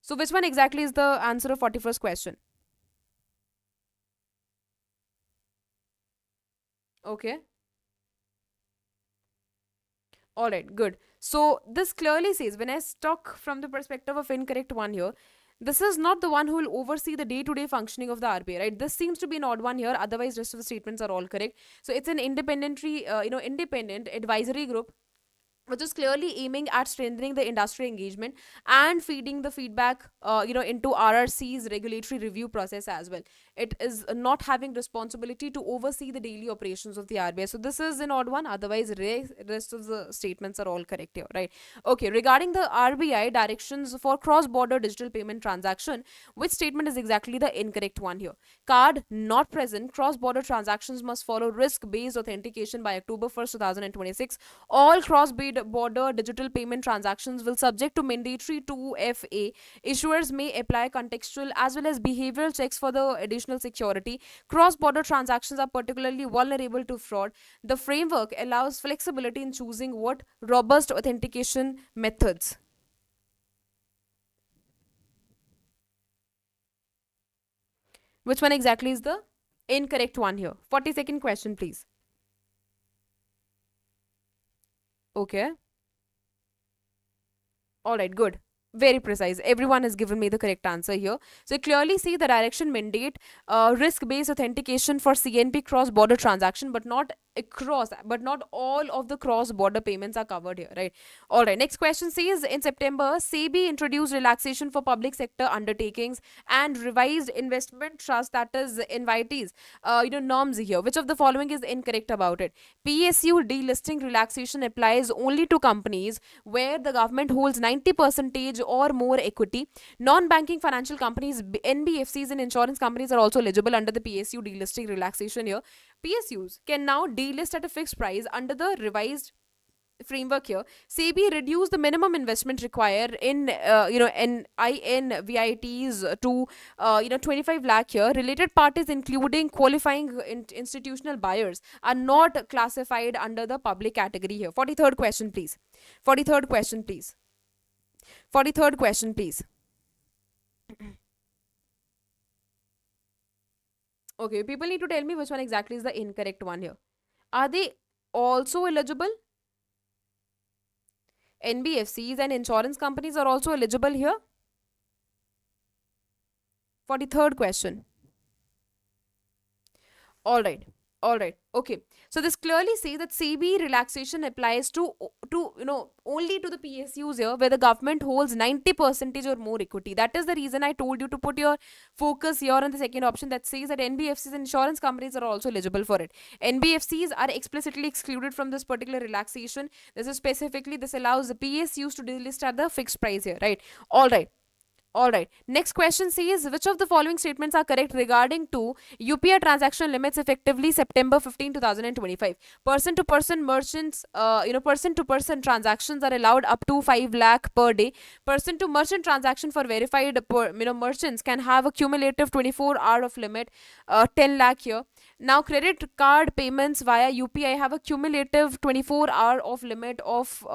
So which one exactly is the answer of 41st question? Okay. All right, good. So this clearly says, when I talk from the perspective of incorrect one here, this is not the one who will oversee the day-to-day functioning of the RBI, right? This seems to be an odd one here. Otherwise, rest of the statements are all correct. So it's an independent advisory group, which is clearly aiming at strengthening the industry engagement and feeding the feedback, into RRC's regulatory review process as well. It is not having responsibility to oversee the daily operations of the RBI. So this is an odd one. Otherwise, rest of the statements are all correct here, right? Okay, regarding the RBI directions for cross-border digital payment transaction, which statement is exactly the incorrect one here? Card not present, cross-border transactions must follow risk-based authentication by October 1st, 2026. All cross-border digital payment transactions will subject to mandatory 2FA. Issuers may apply contextual as well as behavioral checks for the additional security. Cross-border transactions are particularly vulnerable to fraud. The framework allows flexibility in choosing what robust authentication methods. Which one exactly is the incorrect one here? 42nd question, please. Okay. All right, good. Very precise. Everyone has given me the correct answer here. So clearly see the direction mandate risk-based authentication for CNP cross-border transaction, but not across, but not all of the cross border payments are covered here, right? All right, next question says, in September, SEBI introduced relaxation for public sector undertakings and revised investment trust, that is invitees, norms here. Which of the following is incorrect about it? PSU delisting relaxation applies only to companies where the government holds 90 percentage or more equity. Non-banking financial companies, NBFCs and insurance companies are also eligible under the PSU delisting relaxation here. PSUs can now delist at a fixed price under the revised framework here. SEBI reduced the minimum investment required in INVITs to 25 lakh here. Related parties, including qualifying institutional buyers, are not classified under the public category here. 43rd question, please. 43rd question, please. 43rd question, please. Okay, people need to tell me which one exactly is the incorrect one here. Are they also eligible? NBFCs and insurance companies are also eligible here. 43rd question. All right. All right. Okay. So this clearly says that SEBI relaxation applies to only to the PSUs here where the government holds 90 percentage or more equity. That is the reason I told you to put your focus here on the second option that says that NBFCs and insurance companies are also eligible for it. NBFCs are explicitly excluded from this particular relaxation. This is specifically, this allows the PSUs to delist at the fixed price here, right? All right. All right. Next question says, which of the following statements are correct regarding to UPI transaction limits effectively September 15, 2025? Person to person merchants, person to person transactions are allowed up to 5 lakh per day. Person to merchant transaction for verified merchants can have a cumulative 24 hour of limit, 10 lakh here. Now, credit card payments via UPI have a cumulative 24 hour of limit of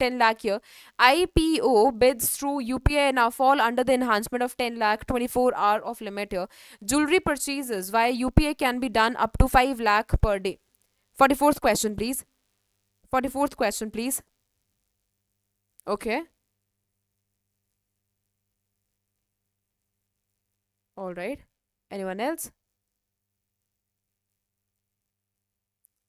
10 lakh here. IPO bids through UPI now fall under the enhancement of 10 lakh 24 hour of limit here. Jewelry purchases via UPI can be done up to 5 lakh per day. 44th question, please. 44th question, please. Okay. All right. Anyone else?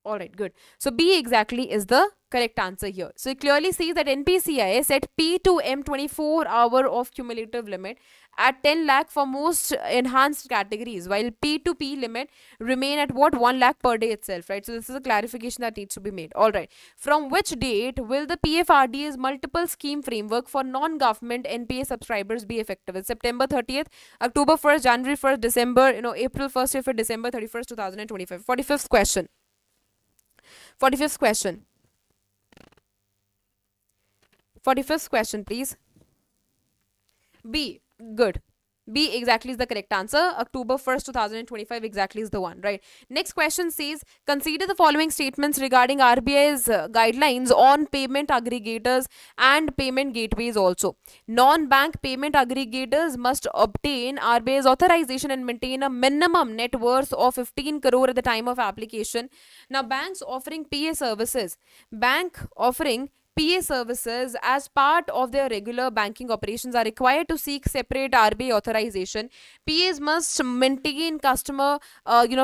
All right, good. So B exactly is the correct answer here. So it clearly sees that NPCI set P to M 24 hour of cumulative limit at 10 lakh for most enhanced categories, while P to P limit remain at what, 1 lakh per day itself, right? So this is a clarification that needs to be made. All right. From which date will the PFRDA's multiple scheme framework for non-government NPA subscribers be effective? It's September 30th, October 1st, January 1st, December, April 1st, if it December 31st, 2025. 45th question. 45th question. 45th question, please. B. Good. B exactly is the correct answer. October 1st, 2025 exactly is the one, right? Next question says, consider the following statements regarding RBI's guidelines on payment aggregators and payment gateways also. Non-bank payment aggregators must obtain RBI's authorization and maintain a minimum net worth of 15 crore at the time of application. Now, banks offering PA services as part of their regular banking operations are required to seek separate RBI authorization. PAs must maintain customer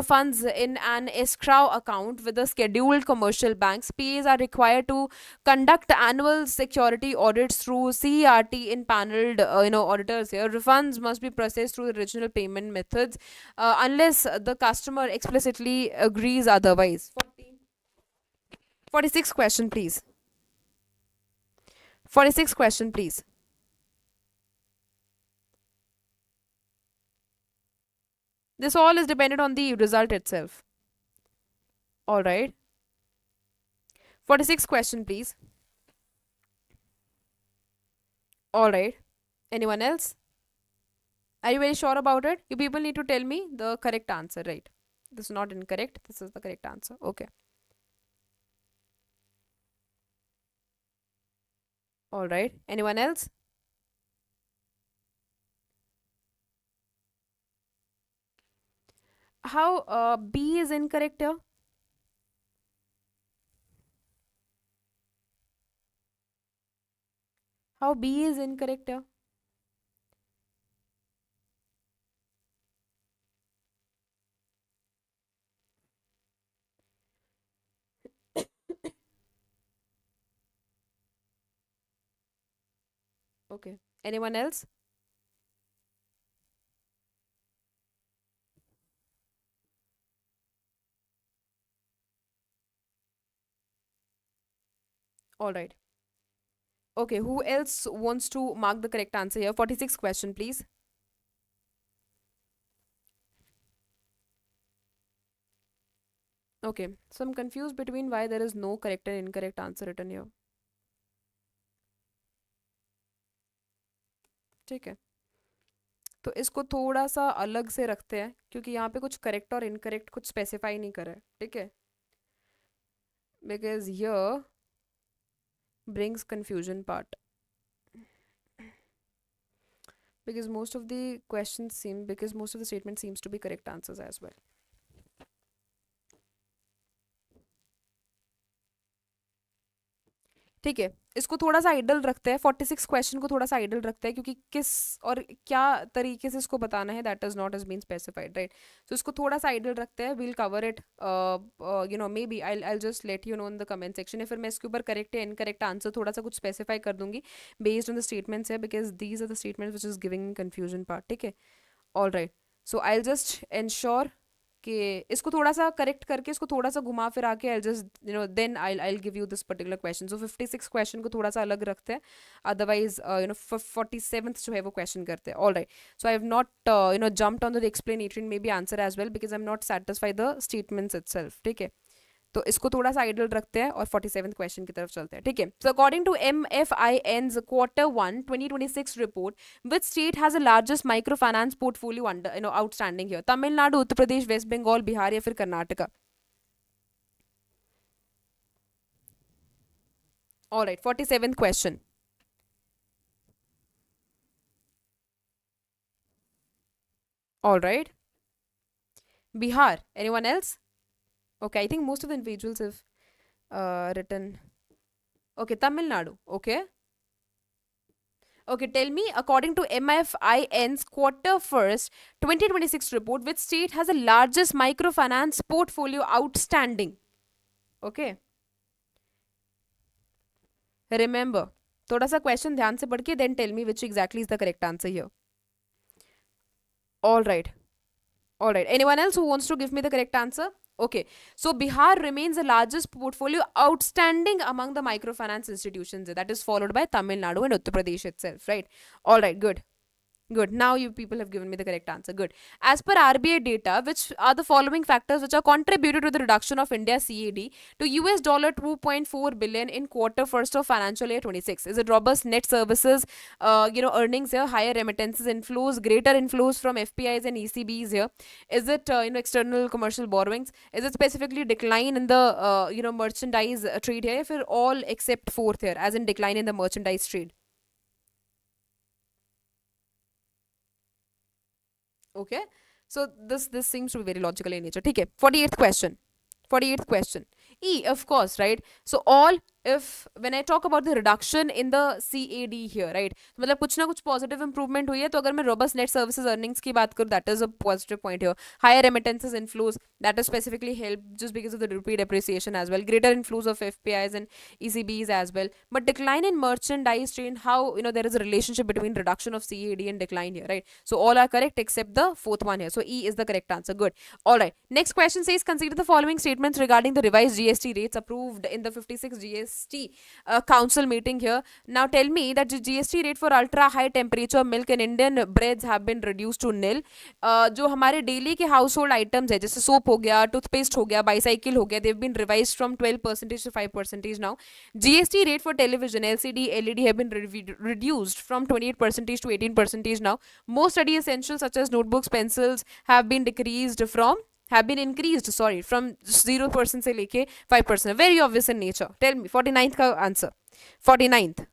funds in an escrow account with the scheduled commercial banks. PAs are required to conduct annual security audits through CERT in paneled auditors here. Refunds must be processed through the original payment methods unless the customer explicitly agrees otherwise. 46 question, please. 46 question, please. This all is dependent on the result itself. All right. 46 question, please. All right. Anyone else? Are you very sure about it? You people need to tell me the correct answer, right? This is not incorrect. This is the correct answer. Okay. All right. Anyone else? How B is incorrect here? How B is incorrect here? Okay. Anyone else? All right. Okay, who else wants to mark the correct answer here? 46 question, please. Okay, so I'm confused between why there is no correct and incorrect answer written here. ठीक है, तो इसको थोड़ा सा अलग से रखते हैं क्योंकि यहाँ पे कुछ करेक्ट और इनकरेक्ट कुछ स्पेसिफाई नहीं करा है, ठीक है? Because here brings confusion part. Because most of the questions seem, because most of the statement seems to be correct answers as well. ठीक है, इसको थोड़ा सा आइडल रखते हैं, 46 क्वेश्चन को थोड़ा सा आइडल रखते हैं क्योंकि किस और क्या तरीके से इसको बताना है that is not is been specified, right? तो इसको थोड़ा सा आइडल रखते हैं, we'll cover it, you know, maybe I just let you know in the comment section, या फिर मैं इसके ऊपर करेक्ट या इनकरेक्ट आंसर थोड़ा सा कुछ स्पेसिफाई कर दूंगी बेस्ड ऑन द स्टेटमेंट्स है, because these are the statements which is giving confusion part, ठीक है? All right, so I just ensure कि इसको थोड़ा सा करेक्ट करके इसको थोड़ा सा घुमा फिरा के I just you know then I give you this particular question. So 56 question को थोड़ा सा अलग रखते हैं, अदरवाइज यू नो 47th जो है वो क्वेश्चन करते हैं। All right, so I have not you know jumped on the explanatory maybe answer as well because I am not satisfied the statements itself, ठीक है? तो इसको थोड़ा सा आइडल रखते हैं और 47th क्वेश्चन की तरफ चलते हैं, ठीक है? So according to MFIN's Q1 2026 report, which state has the largest microfinance portfolio under you know outstanding here? Tamil Nadu, Uttar Pradesh, West Bengal, Bihar या फिर Karnataka? All right, 47th question. All right, Bihar. Anyone else? Okay, I think most of the individuals have written. Okay, Tamil Nadu. Okay. Okay, tell me, according to MFIN's Q1 2026 report, which state has the largest microfinance portfolio outstanding? Okay, remember, थोड़ा सा question ध्यान से पढ़ के then tell me which exactly is the correct answer here. All right, all right. Anyone else who wants to give me the correct answer? Okay, so Bihar remains the largest portfolio outstanding among the microfinance institutions. That is followed by Tamil Nadu and Uttar Pradesh itself, right? All right, good. Good. Now you people have given me the correct answer. Good. As per RBI data, which are the following factors which are contributed to the reduction of India's CAD to US dollar 2.4 billion in quarter first of financial year 26? Is it robust net services, you know, earnings here, higher remittances inflows, greater inflows from FPIs and ECBs here? Is it you know external commercial borrowings? Is it specifically decline in the you know merchandise trade here? For all except fourth here, as in decline in the merchandise trade. Okay, so this seems to be very logical in nature. ठीक है, 48th question. 48th question. E, of course, right? So all, if when I talk about the reduction in the CAD here, right? तो मतलब कुछ ना कुछ positive improvement हुई है, तो अगर मैं robust net services earnings की बात करूँ, that is a positive point here. Higher remittances inflows, that is specifically helped just because of the rupee depreciation as well. Greater inflows of FPIs and ECBs as well. But decline in merchandise trade, how you know there is a relationship between reduction of CAD and decline here, right? So all are correct except the fourth one here. So E is the correct answer. Good. All right. Next question says, consider the following statements regarding the revised GST rates approved in the 56 GST council meeting here. Now tell me that the GST rate for ultra high temperature milk and Indian breads have been reduced to nil. जो हमारे daily के house hold items है, जैसे soap हो गया, toothpaste हो गया, bicycle हो गया, they've been revise from 12% to 5% now. GST rate for television, LCD, LED have been reduced from 28% to 18% now. Most study essentials such as notebooks, pencils have been decreased from have been increased, sorry, from 0% से लेके 5%. Very obvious in nature. Tell me, 49th का answer. 49th.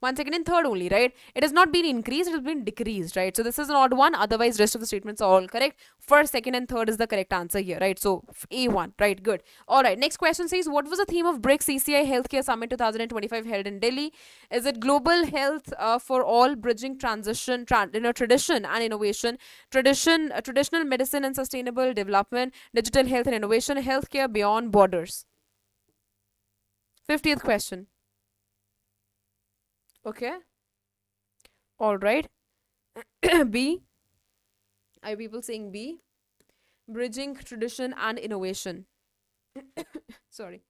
One second and third only, right? It has not been increased, it has been decreased, right? So this is an odd one, otherwise rest of the statements are all correct. First, second and third is the correct answer here, right? So A1, right? Good. All right, next question says, what was the theme of BRICS CCI Healthcare Summit 2025 held in Delhi? Is it global health for all, bridging transition, you know, tradition and innovation, traditional medicine and sustainable development, digital health and innovation, healthcare beyond borders? 50th question. Okay. All right. B. Are people saying B? Bridging tradition and innovation. Sorry.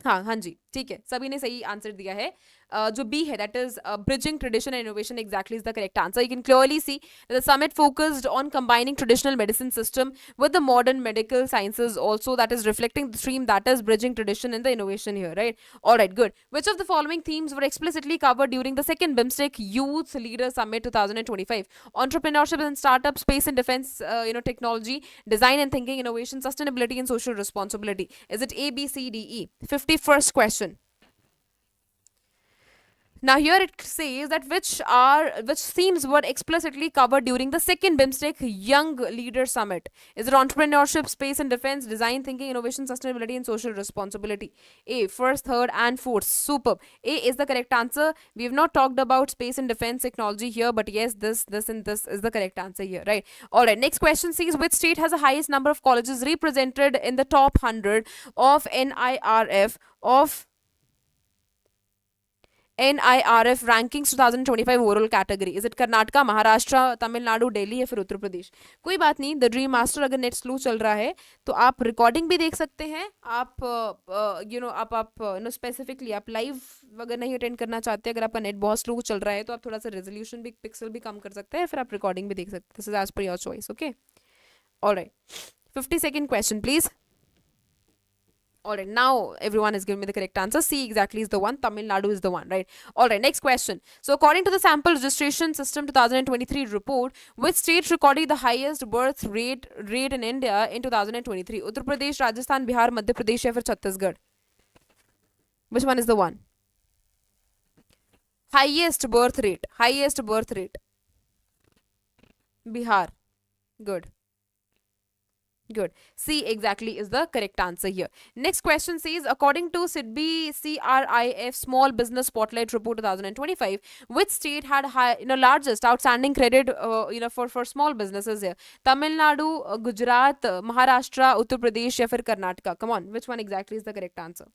हाँ हाँ जी ठीक है सभी ने सही answer दिया है जो बी है that is bridging tradition and innovation exactly is the correct answer you can clearly see the summit focused on combining traditional medicine system with the modern medical sciences also that is reflecting the theme that is bridging tradition and the innovation here right all right good which of the following themes were explicitly covered during the second BIMSTEC Youth Leader Summit 2025 entrepreneurship and startup space and defense technology design and thinking innovation sustainability and social responsibility is it A B C D E 51st question. Now here it says that which themes were explicitly covered during the second BIMSTEC Young Leader Summit. Is it entrepreneurship, space and defense, design thinking, innovation, sustainability, and social responsibility? A, first, third, and fourth. Superb. A is the correct answer. We have not talked about space and defense technology here, but yes, this, and this is the correct answer here, right? Alright, next question says which state has the highest number of colleges represented in the top 100 of NIRF rankings 2025 overall category is it Karnataka Maharashtra Tamil Nadu Delhi या फिर उत्तर प्रदेश कोई बात नहीं the dream master अगर net slow चल रहा है तो आप रिकॉर्डिंग भी देख सकते हैं आप नो स्पेसिफिकली आप लाइव अगर नहीं अटेंड करना चाहते अगर आपका नेट बहुत स्लो चल रहा है तो आप थोड़ा सा रेजोल्यूशन भी पिक्सल भी कम कर सकते हैं फिर आप रिकॉर्डिंग भी देख सकते हैं this is as per your choice okay alright 52nd question please. All right, now everyone is giving me the correct answer. C exactly is the one. Tamil Nadu is the one, right? All right, next question. So, according to the Sample Registration System 2023 report, which state recorded the highest birth rate in India in 2023? Uttar Pradesh, Rajasthan, Bihar, Madhya Pradesh, or Chhattisgarh? Which one is the one? Highest birth rate. Highest birth rate. Bihar. Good. Good. C exactly is the correct answer here. Next question says, according to SIDBI CRIF Small Business Spotlight Report 2025, which state had largest outstanding credit for small businesses here? Tamil Nadu, Gujarat, Maharashtra, Uttar Pradesh, या फिर Karnataka? Come on, which one exactly is the correct answer?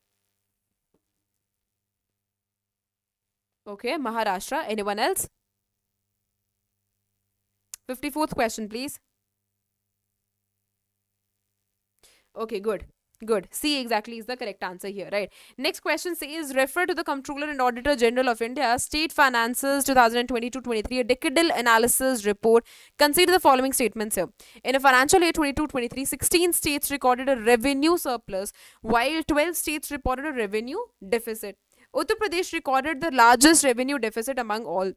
Okay, Maharashtra. Anyone else? 54th question, please. Okay, good. Good. C exactly is the correct answer here, right? Next question says refer to the Comptroller and Auditor General of India State Finances 2022-23 a decadal analysis report. Consider the following statements here. In a financial year 22-23, 16 states recorded a revenue surplus while 12 states reported a revenue deficit. Uttar Pradesh recorded the largest revenue deficit among all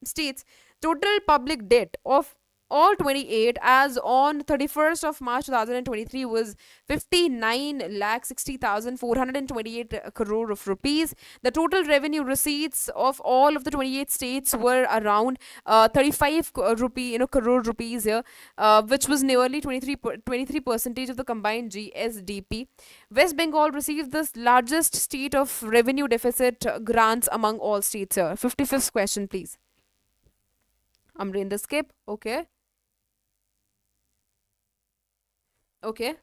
states. Total public debt of all 28 as on 31st of March 2023 was 59,60,428 crore of rupees. The total revenue receipts of all of the 28 states were around 35 crore rupees here, which was nearly 23 percentage of the combined GSDP. West Bengal received the largest state of revenue deficit grants among all states here. 55th question, please. Amrinder skip. Okay. Okay.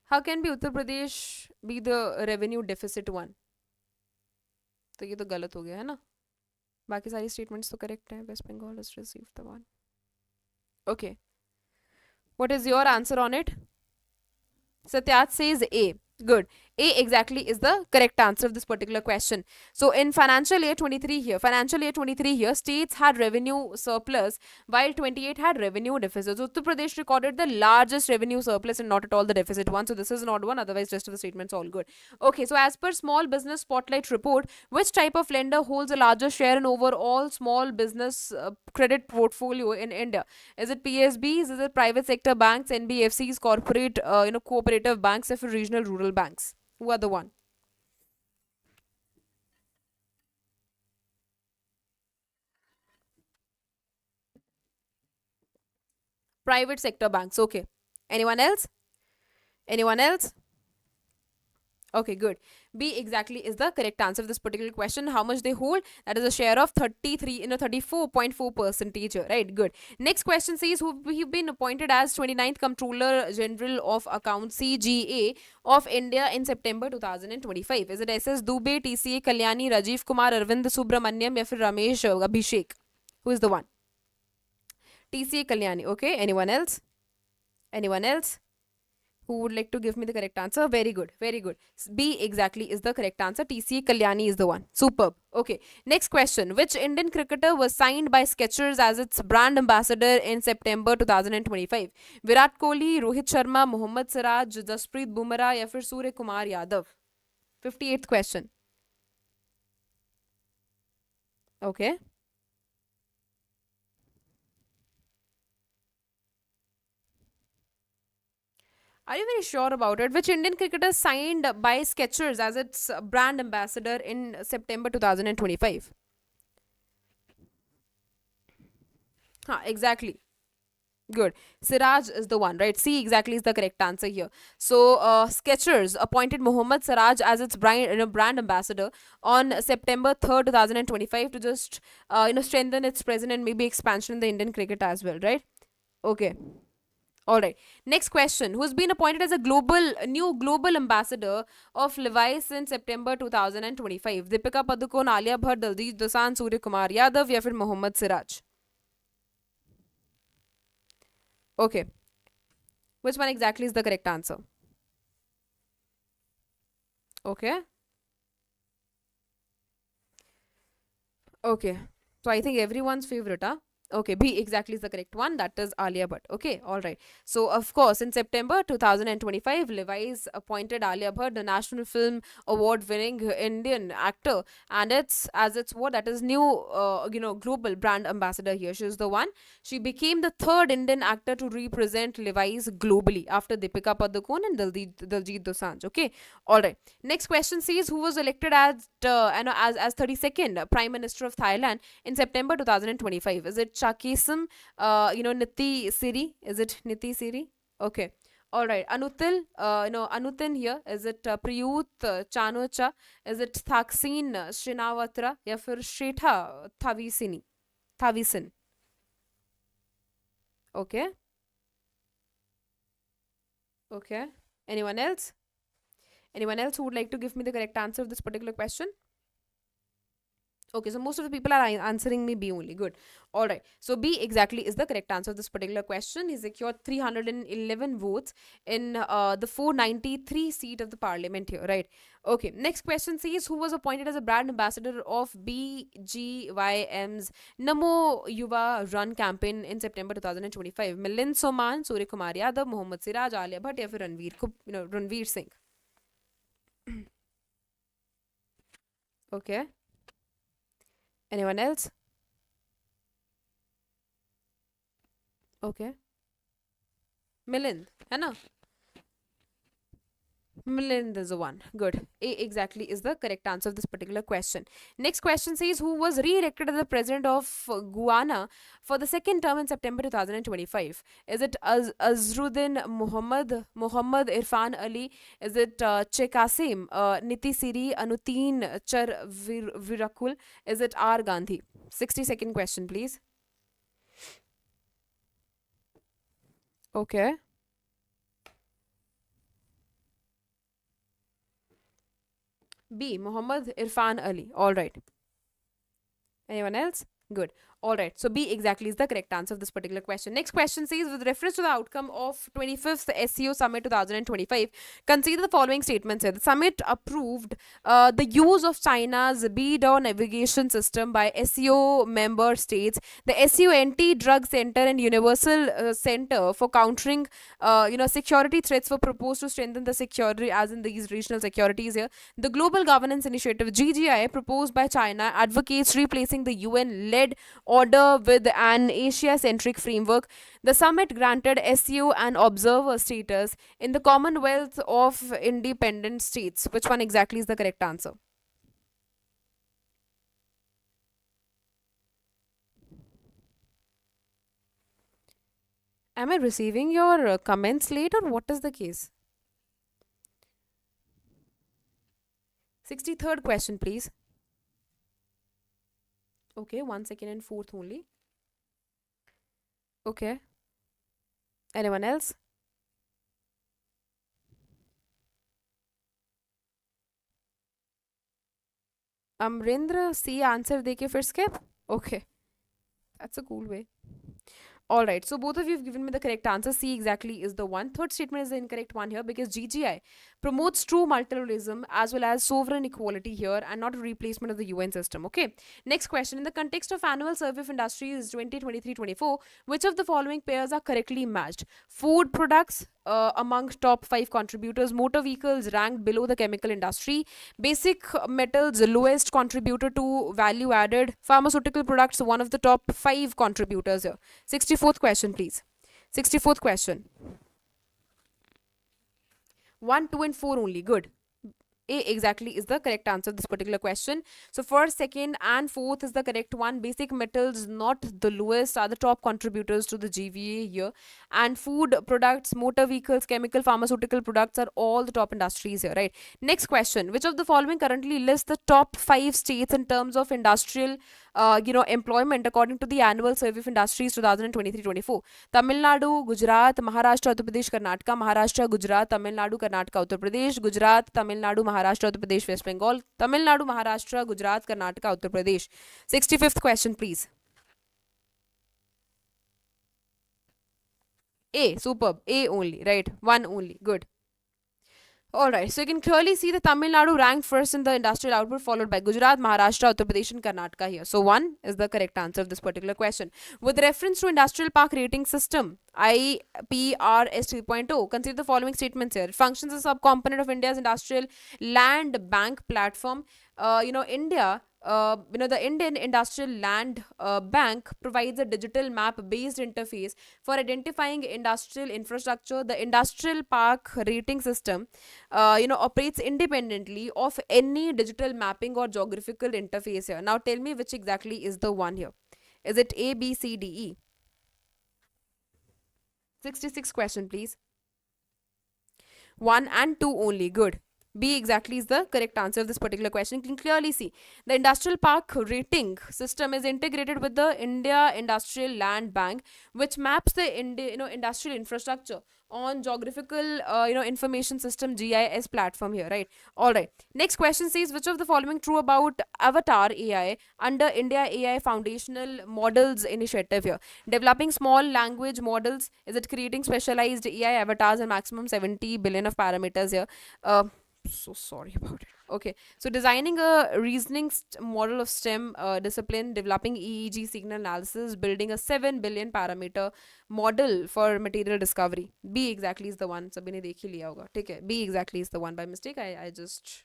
How can be Uttar Pradesh be the revenue deficit one? तो ये तो गलत हो गया है ना बाकी सारी स्टेटमेंट्स तो करेक्ट हैं West Bengal has received the one. Okay. What is your answer on it? Satyat says A. Good. A exactly is the correct answer of this particular question. So in financial year 23 here, states had revenue surplus while 28 had revenue deficit. So Uttar Pradesh recorded the largest revenue surplus and not at all the deficit one. So this is not one. Otherwise, rest of the statements all good. Okay. So as per Small Business Spotlight report, which type of lender holds a larger share in overall small business credit portfolio in India? Is it PSBs? Is it private sector banks, NBFCs, corporate, cooperative banks, or regional rural banks? Who are the one? Private sector banks. Okay. Anyone else? Anyone else? Okay, good. B exactly is the correct answer of this particular question. How much they hold? That is a share of 34.4 percentage. Right, good. Next question says who have been appointed as 29th Comptroller General of Accounts CGA of India in September 2025. Is it SS Dubey, TCA Kalyani, Rajiv Kumar, Arvind Subramanyam, या फिर Ramesh Abhishek? Who is the one? TCA Kalyani. Okay. Anyone else? Anyone else? Who would like to give me the correct answer? Very good, very good. B exactly is the correct answer. TCA Kalyani is the one. Superb. Okay. Next question. Which Indian cricketer was signed by Skechers as its brand ambassador in September 2025? Virat Kohli, Rohit Sharma, Mohammad Siraj, Jasprit Bumrah या फिर Surya Kumar Yadav? 58th question. Okay. Are you very sure about it? Which Indian cricketer signed by Skechers as its brand ambassador in September 2025? Exactly. Good. Siraj is the one, right? C exactly is the correct answer here. So, Skechers appointed Mohammad Siraj as its brand ambassador on September 3rd, 2025 to just strengthen its presence and maybe expansion in the Indian cricket as well, right? Okay. All right. Next question. Who's been appointed as a new global ambassador of Levi's since September 2025? Deepika Padukone, Alia Bhatt, Daljeet Dosanjh, Surya Kumar Yadav, या फिर Mohammad Siraj? Okay. Which one exactly is the correct answer? Okay. Okay. So I think everyone's favorite, huh? Okay, B exactly is the correct one. That is Alia Bhatt. Okay, all right. So, of course, in September 2025, Levi's appointed Alia Bhatt the National Film Award winning Indian actor, and it's as its what that is new, global brand ambassador here. She's the one. She became the third Indian actor to represent Levi's globally after Deepika Padukone and Daljeet Dosanjh. Okay, all right. Next question says who was elected as 32nd Prime Minister of Thailand in September 2025. Is it Chakisim, Niti Siri? Is it Niti Siri? Okay. All right. Anutin here. Is it Priyut Chanocha? Is it Thaksin Shinawatra? या फिर Shetha Thavisini? Thavisin. Okay. Okay. Anyone else? Anyone else who would like to give me the correct answer of this particular question? Okay, so most of the people are answering me B only. Good. All right. So B exactly is the correct answer of this particular question. He secured 311 votes in the 493 seat of the parliament here. Right. Okay. Next question says who was appointed as a brand ambassador of BGYM's Namo Yuva Run campaign in September 2025? Milind Soman, Surya Kumar Yadav, Mohammad Siraj, Alia Bhatt, या फिर Ranveer Singh. Okay. Anyone else? Okay. Milind, है ना? Milind is the one. Good. A exactly is the correct answer of this particular question. Next question says who was re-elected as the president of Guyana for the second term in September 2025? Is it Azruddin Muhammad Irfan Ali? Is it Chekasim, Niti Siri, Anutin Char Virakul? Is it R Gandhi? 60-second question, please. Okay. B. Muhammad Irfan Ali. All right. Anyone else? Good. All right. So B exactly is the correct answer of this particular question. Next question says with reference to the outcome of 25th SEO Summit 2025, consider the following statements here. The summit approved the use of China's BDAW navigation system by SEO member states. The SEO Anti-Drug Center and Universal Center for countering security threats were proposed to strengthen the security as in these regional securities here. The Global Governance Initiative GGI proposed by China advocates replacing the UN-led order with an Asia-centric framework. The summit granted SEO and observer status in the Commonwealth of Independent States. Which one exactly is the correct answer? Am I receiving your comments late or what is the case? 63rd question, please. Okay, 1 second and fourth only. Okay. Anyone else? Amrendra, C answer deke fir skip? Okay. That's a cool way. All right, so both of you have given me the correct answer. C exactly is the one. Third statement is the incorrect one here because GGI promotes true multilateralism as well as sovereign equality here and not a replacement of the UN system. Okay, next question. In the context of annual survey of industries 2023-24, which of the following pairs are correctly matched? Food products among top 5 contributors, motor vehicles ranked below the chemical industry, basic metals lowest contributor to value added, pharmaceutical products one of the top 5 contributors here. 64th question, please. 64th question. 1, 2, and 4 only. Good. A exactly is the correct answer to this particular question. So first, second, and fourth is the correct one. Basic metals, not the lowest, are the top contributors to the GVA here. And food products, motor vehicles, chemical, pharmaceutical products are all the top industries here, right? Next question. Which of the following currently lists the top 5 states in terms of industrial employment according to the annual survey of industries 2023-24? Tamil Nadu, Gujarat, Maharashtra, Uttar Pradesh, Karnataka, Maharashtra, Gujarat, Tamil Nadu, Karnataka, Uttar Pradesh, Gujarat, Tamil Nadu, Maharashtra, Uttar Pradesh, West Bengal, Tamil Nadu, Maharashtra, Gujarat, Karnataka, Uttar Pradesh. 65th question, please. A, superb. A only, right? One only. Good. Alright, so you can clearly see the Tamil Nadu ranked first in the industrial output, followed by Gujarat, Maharashtra, Uttar Pradesh, and Karnataka here. So, 1 is the correct answer of this particular question. With reference to industrial park rating system, IPRS 3.0, consider the following statements here. It functions as a subcomponent of India's industrial land bank platform. The Indian Industrial Land Bank provides a digital map based interface for identifying industrial infrastructure. The industrial park rating system operates independently of any digital mapping or geographical interface here. Now tell me which exactly is the one here. Is it A, B, C, D, E? 66 question, please. 1 and 2 only. Good. B exactly is the correct answer of this particular question. You can clearly see the industrial park rating system is integrated with the India Industrial Land Bank, which maps the industrial infrastructure on geographical information system GIS platform here, right? All right. Next question says which of the following true about Avatar AI under India AI Foundational Models Initiative here? Developing small language models, is it creating specialized AI avatars and maximum 70 billion of parameters here? So sorry about it. Okay, so designing a reasoning model of STEM discipline, developing EEG signal analysis, building a 7 billion parameter model for material discovery. B exactly is the one. सभी ने देख ही लिया होगा. ठीक है. B exactly is the one. By mistake, I just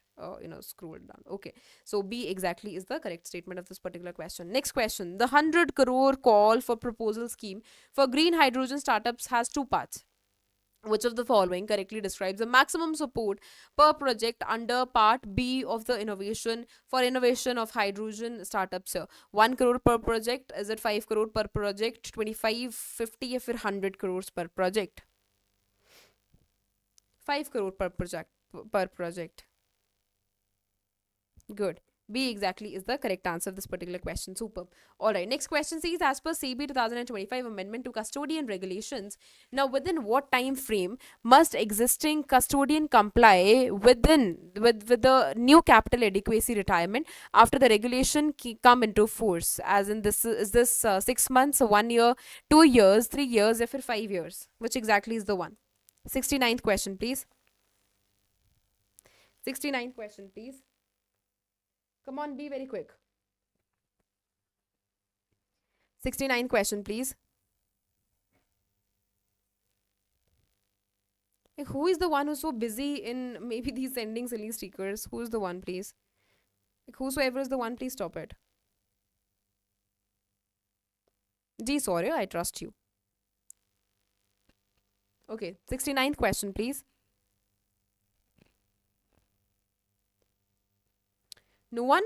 scrolled down. Okay, so B exactly is the correct statement of this particular question. Next question: the 100 crore call for proposal scheme for green hydrogen startups has two parts. Which of the following correctly describes the maximum support per project under part B of the innovation of hydrogen startups here? 1 crore per project, is it 5 crore per project, 25, 50 or 100 crores per project? 5 crore per project. Good. B exactly is the correct answer of this particular question. Superb. Alright, next question says as per CB 2025 amendment to custodian regulations, now within what time frame must existing custodian comply with the new capital adequacy retirement after the regulation come into force? As in this is this 6 months, 1 year, 2 years, 3 years, or 5 years? Which exactly is the one? 69th question, please. 69th question, please. Come on, be very quick. 69th question, please. Like, who is the one who's so busy in maybe these sending silly stickers? Who's the one, please? Like, whosoever is the one, please stop it. Gee, sorry, I trust you. Okay, 69th question, please. No one?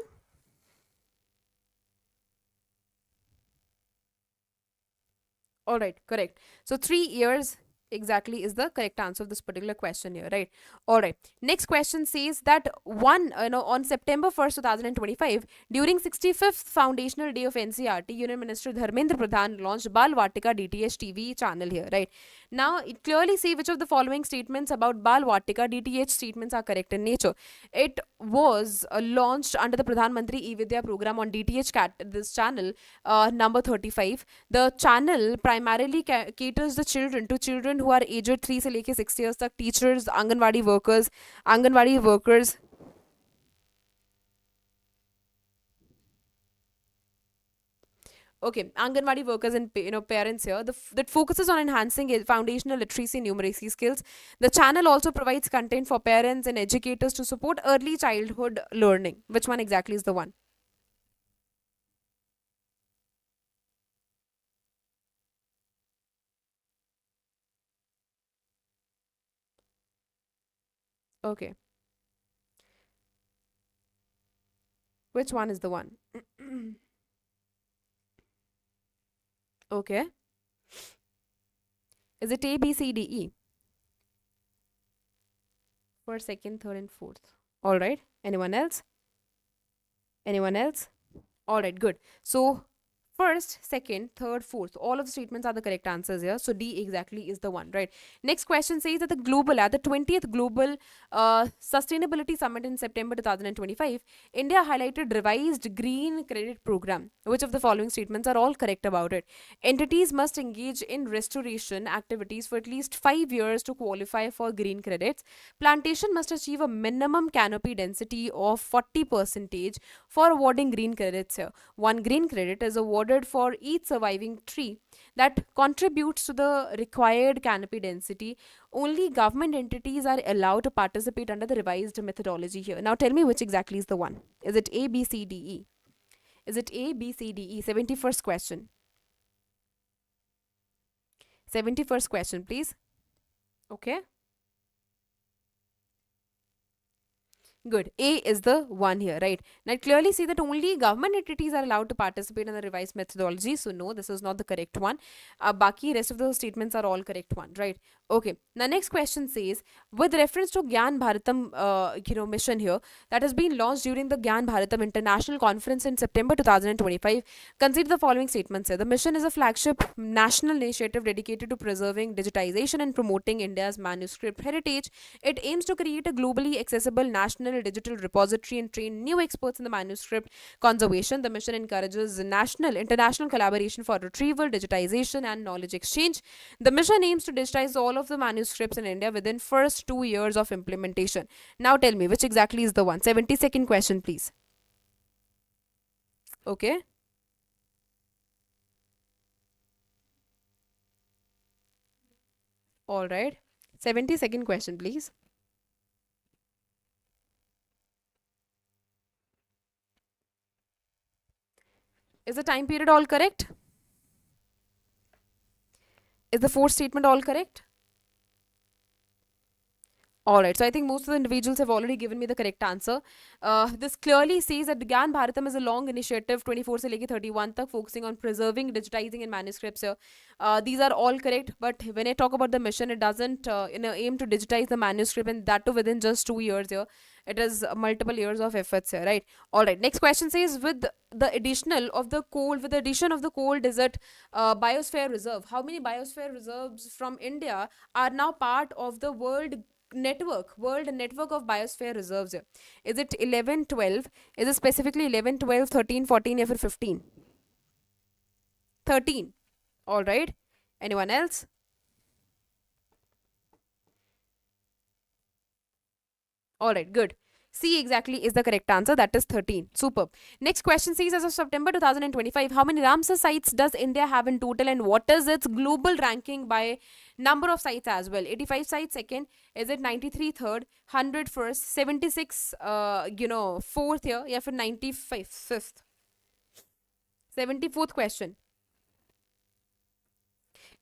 Alright, correct. So 3 years exactly is the correct answer of this particular question here, right? All right. Next question says that on September 1st, 2025, during 65th Foundational Day of NCRT, Union Minister Dharmendra Pradhan launched Bal Vatika DTH TV channel here, right? Now, it clearly say which of the following statements about Bal Vatika DTH statements are correct in nature. It was launched under the Pradhan Mantri E-Vidya program on DTH this channel, number 35. The channel primarily caters the children to children who are aged 3 से लेके 6 years तक, teachers, anganwadi workers. Okay, Anganwadi workers and parents here. That focuses on enhancing foundational literacy and numeracy skills. The channel also provides content for parents and educators to support early childhood learning. Which one exactly is the one? Okay, which one is the one? Okay, is it A, B, C, D, E? First, second, third, and fourth. All right. Anyone else? Anyone else? All right, good. So, first, second, third, fourth, all of the statements are the correct answers here. So, D exactly is the one, right? Next question says that at the 20th Global Sustainability Summit in September 2025, India highlighted revised green credit program. Which of the following statements are all correct about it? Entities must engage in restoration activities for at least 5 years to qualify for green credits. Plantation must achieve a minimum canopy density of 40 percentage for awarding green credits here. One green credit is awarded for each surviving tree that contributes to the required canopy density. Only government entities are allowed to participate under the revised methodology here. Now tell me which exactly is the one. Is it A, B, C, D, E? Is it A, B, C, D, E? 71st question. 71st question, please. Okay. Good. A is the one here, right? Now clearly see that only government entities are allowed to participate in the revised methodology. So no, this is not the correct one. Baki rest of the statements are all correct one, right? Okay. Now next question says, with reference to Gyan Bharatam, mission here that has been launched during the Gyan Bharatam International Conference in September 2025. Consider the following statements here. The mission is a flagship national initiative dedicated to preserving digitization and promoting India's manuscript heritage. It aims to create a globally accessible national digital repository and train new experts in the manuscript conservation. The mission encourages international collaboration for retrieval, digitization, and knowledge exchange. The mission aims to digitize all of the manuscripts in India within first 2 years of implementation. Now tell me which exactly is the one. 72nd question, please. Okay. All right. 72nd question, please. Is the time period all correct? Is the fourth statement all correct? Alright, so I think most of the individuals have already given me the correct answer. This clearly says that Gyan Bharatam is a long initiative, 24 se leke 31 tak, focusing on preserving, digitizing, and manuscripts here. These are all correct, but when I talk about the mission, it doesn't aim to digitize the manuscript, and that too within just 2 years here. It is multiple years of efforts here, right? Alright, next question says, with the addition of the cold desert biosphere reserve, how many biosphere reserves from India are now part of the world network of biosphere reserves here? Is it 11, 12? Is it specifically 11, 12, 13, 14, or 15? 13. All right. Anyone else? All right, good. C exactly is the correct answer. That is 13. Superb. Next question says, as of September 2025, how many Ramsar sites does India have in total, and what is its global ranking by number of sites as well? 85 sites second. Is it 93 third, 100 first, 76 fourth here, yeah, for 95 fifth? 74th question.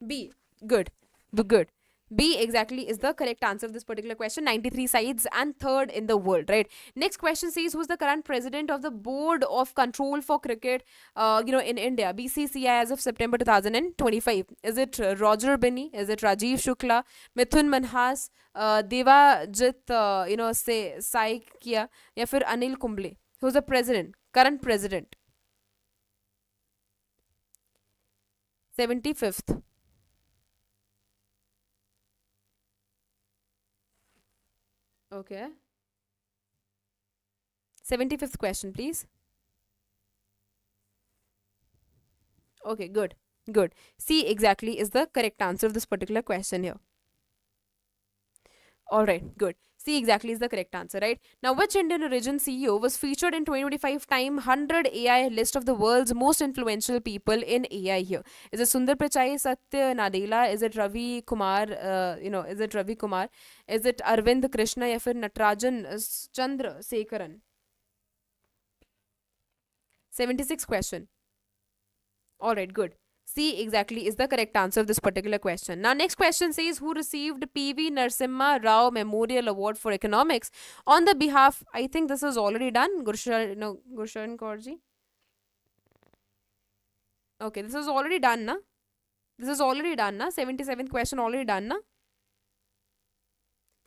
B. Good. Good. B exactly is the correct answer of this particular question. 93 sides and third in the world, right? Next question says, who's the current president of the Board of Control for Cricket, in India, BCCI, as of September 2025? Is it Roger Binney? Is it Rajiv Shukla, Mithun Manhas, Devajit, Saikia, या फिर Anil Kumble? Who's the president? Current president. 75th. Okay. 75th question, please. Okay, good. Good. C exactly is the correct answer of this particular question here. All right, good. C exactly is the correct answer, right? Now, which Indian origin CEO was featured in 2025 Time 100 AI list of the world's most influential people in AI here? Is it Sundar Pichai, Satya Nadella? Is it Ravi Kumar? Is it Ravi Kumar? Is it Arvind Krishna या फिर Natarajan Chandra Sekaran? 76 question. All right, good. C exactly is the correct answer of this particular question. Now, next question says, who received PV Narasimha Rao Memorial Award for Economics on the behalf? I think this is already done. Gurshan Kaurji. Okay, this is already done, na? This is already done, na? 77th question already done, na?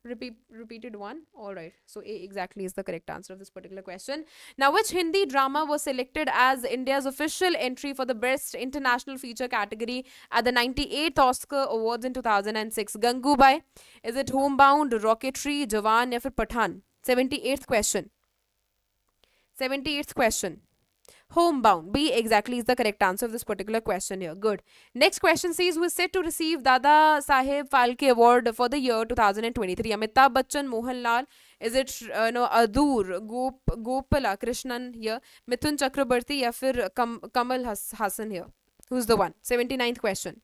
Repeated one. All right, so A exactly is the correct answer of this particular question. Now, which Hindi drama was selected as India's official entry for the best international feature category at the 98th Oscar Awards in 2006? Gangubai? Is it Homebound, Rocketry, Jawan, या फिर Pathan? 78th question. 78th question. Homebound. B exactly is the correct answer of this particular question here. Good. Next question says, who is set to receive Dada Saheb Phalke Award for the year 2023? Amitabh Bachchan, Mohanlal. Is it Adur, Gopala Krishnan here? Mithun Chakrabarti या फिर Kamal Hassan here? Who's the one? 79th question.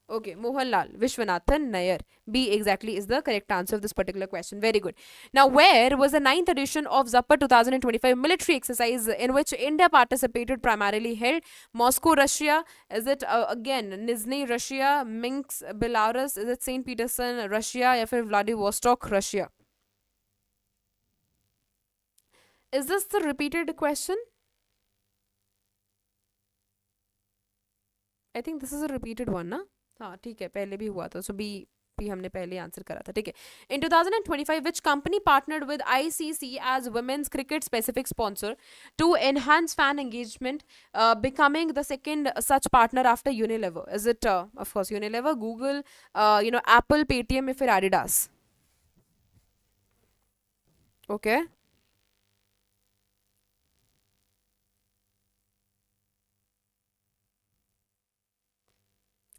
Okay, Mohanlal, Vishwanathan Nair. B exactly is the correct answer of this particular question. Very good. Now, where was the ninth edition of Zappa 2025 military exercise in which India participated primarily held? Moscow, Russia. Is it again Nizhny, Russia? Minsk, Belarus. Is it St. Petersburg, Russia? या फिर Vladivostok, Russia? Is this the repeated question? I think this is a repeated one, na? हाँ ठीक है पहले भी हुआ था सो B भी हमने पहले आंसर करा था ठीक है इन 2025 which company partnered with ICC as women's cricket specific sponsor to enhance fan engagement, becoming the second such partner after Unilever? Is it of course Unilever, Google, Apple, Paytm या फिर Adidas? Okay.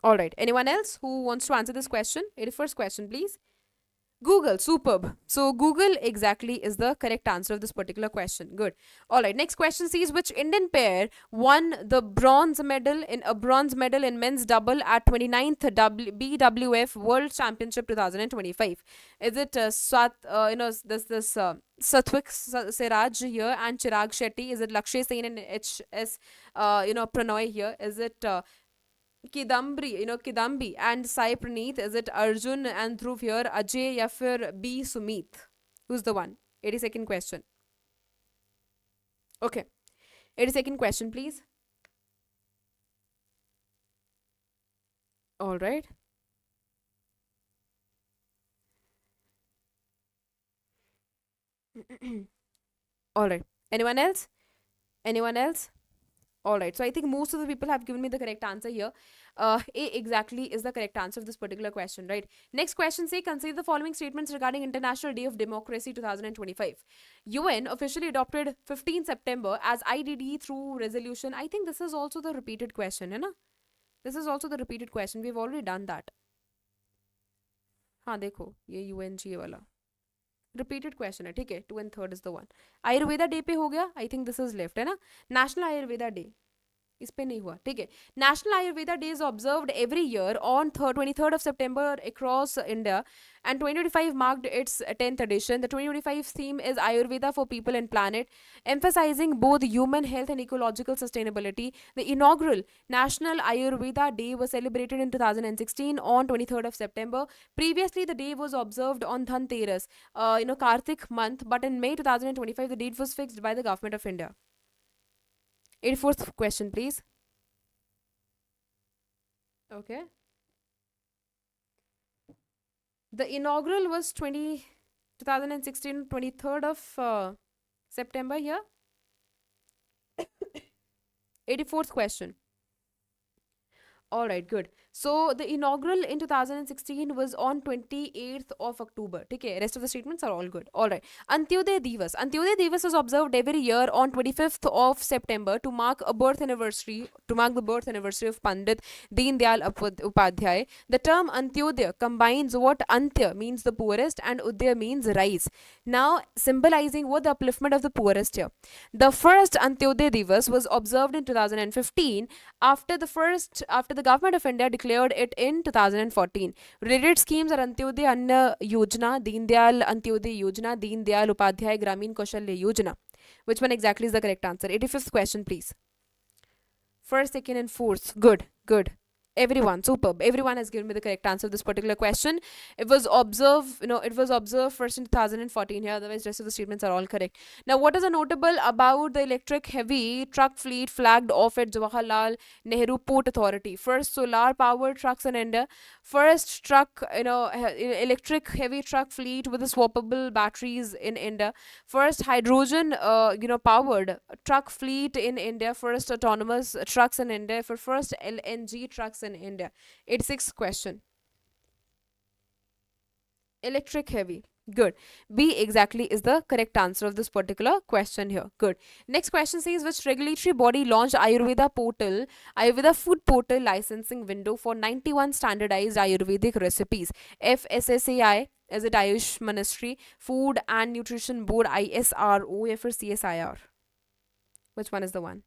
All right. Anyone else who wants to answer this question? 81st question, please. Google, superb. So Google exactly is the correct answer of this particular question. Good. All right. Next question says, which Indian pair won the bronze medal in men's double at 29th BWF World Championship 2025? Is it Satvik Siraj here and Chirag Shetty? Is it Lakshay Sen and HS Pranoy here? Is it Kidambi and Sai Praneeth? Is it Arjun and Dhruv here? Ajay या फिर B Sumit? Who's the one? 82nd question. Okay. 82nd question, please. All right. All right. Anyone else? Anyone else? All right. So I think most of the people have given me the correct answer here. A exactly is the correct answer of this particular question, right? Next question say, consider the following statements regarding International Day of Democracy 2025. UN officially adopted 15 September as IDD through resolution. I think this is also the repeated question, है ना? This is also the repeated question. We've already done that. हाँ देखो ये UNG वाला repeated question है ठीक है 2 and 3rd is the one Ayurveda day पे हो गया I think this is left है ना नेशनल आयुर्वेदा डे इस पे नहीं हुआ, ठीक है। National Ayurveda day is observed every year on 23rd of September across India, and 2025 marked its 10th edition. The 2025 theme is Ayurveda for People and Planet, emphasizing both human health and ecological sustainability. The inaugural National Ayurveda Day was celebrated in 2016 on 23rd of September. Previously, the day was observed on Dhanteras, Kartik month, but in May 2025, the date was fixed by the government of India. 84th question, please. Okay. The inaugural was 2016, 23rd of September here. 84th question. All right, good. So the inaugural in 2016 was on 28th of October. Okay, rest of the statements are all good. All right. Antyodaya Divas. Antyodaya Divas is observed every year on 25th of September to mark a birth anniversary, to mark the birth anniversary of Pandit Deen Dayal Upadhyay. The term Antyodaya combines what Antya means the poorest and Udaya means rise. Now symbolizing what the upliftment of the poorest here. The first Antyodaya Divas was observed in 2015 after the government of India declared it in 2014. Related schemes are Antyodaya Anna Yojana, Deen Dayal Antyodaya Yojana, Deen Dayal Upadhyay Gramin Kaushalya Yojana. Which one exactly is the correct answer? 85th question, please. First, second, and fourth. Good, good. Everyone, superb. Everyone has given me the correct answer to this particular question. It was observed first in 2014 here, otherwise, rest of the statements are all correct. Now, what is notable about the electric heavy truck fleet flagged off at Jawaharlal Nehru Port Authority? First, solar powered trucks in India. First, electric heavy truck fleet with the swappable batteries in India. First, hydrogen, powered truck fleet in India. First, autonomous trucks in India. For first, LNG trucks in India. 86th question. Electric heavy. Good. B exactly is the correct answer of this particular question here. Good. Next question says, which regulatory body launched Ayurveda food portal licensing window for 91 standardized Ayurvedic recipes? FSSAI, is it Ayush Ministry, Food and Nutrition Board, ISRO, or for CSIR? Which one is the one?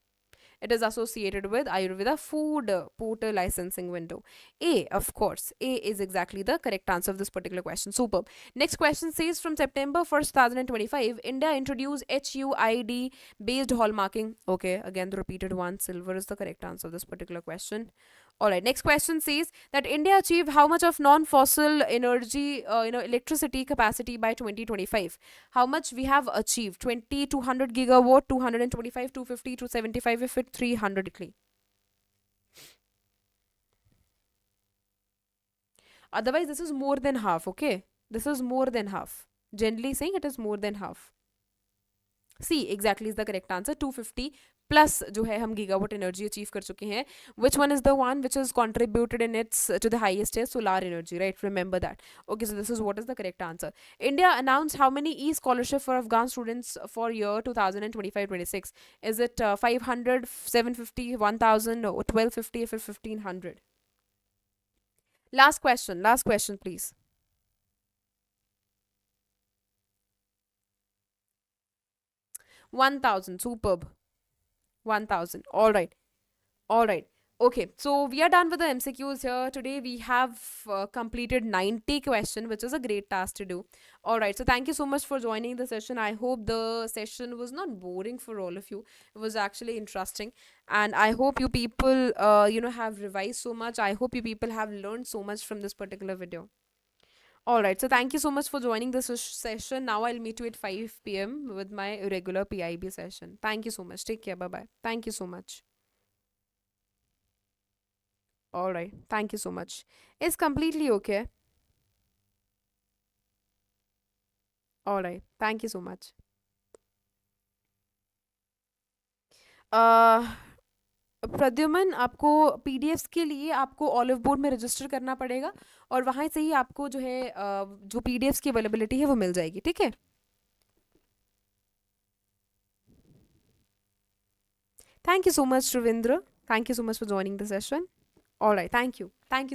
It is associated with Ayurveda food portal licensing window. A, of course. A is exactly the correct answer of this particular question. Superb. Next question says, from September 1st, 2025, India introduced HUID based hallmarking. Okay, again the repeated one. Silver is the correct answer of this particular question. Alright, next question says that India achieved how much of non-fossil energy, electricity capacity by 2025? How much we have achieved? 20, 200 gigawatt, 225, 250, 275, if it 300 clean. Otherwise, this is more than half, okay? This is more than half. Generally saying it is more than half. C exactly is the correct answer. 250 plus जो है हम gigawatt energy achieve कर चुके हैं. Which one is the one which is contributed in its to the highest is solar energy, right? Remember that. Okay, so this is what is the correct answer. India announced how many e-scholarship for Afghan students for year 2025-26? Is it 500, 750, 1000, or 1250, or 1500? Last question, please. 1000, superb. 1000. All right. All right. Okay, so we are done with the MCQs here. Today we have completed 90 questions, which is a great task to do. All right, so thank you so much for joining the session. I hope the session was not boring for all of you. It was actually interesting, and I hope you people, have revised so much. I hope you people have learned so much from this particular video. All right, so thank you so much for joining this session. Now I'll meet you at 5 p.m. with my regular PIB session. Thank you so much. Take care. Bye bye. Thank you so much. All right. Thank you so much. It's completely okay. All right. Thank you so much. Uh, Pradyuman, आपको PDFs के लिए आपको olive board में register करना पड़ेगा और वहाँ से ही आपको जो है जो पीडीएफ्स की अवेलेबिलिटी है वो मिल जाएगी, ठीक है? Thank you so much Ravindra. Thank you so much for joining the session. All right. Thank you. Thank you.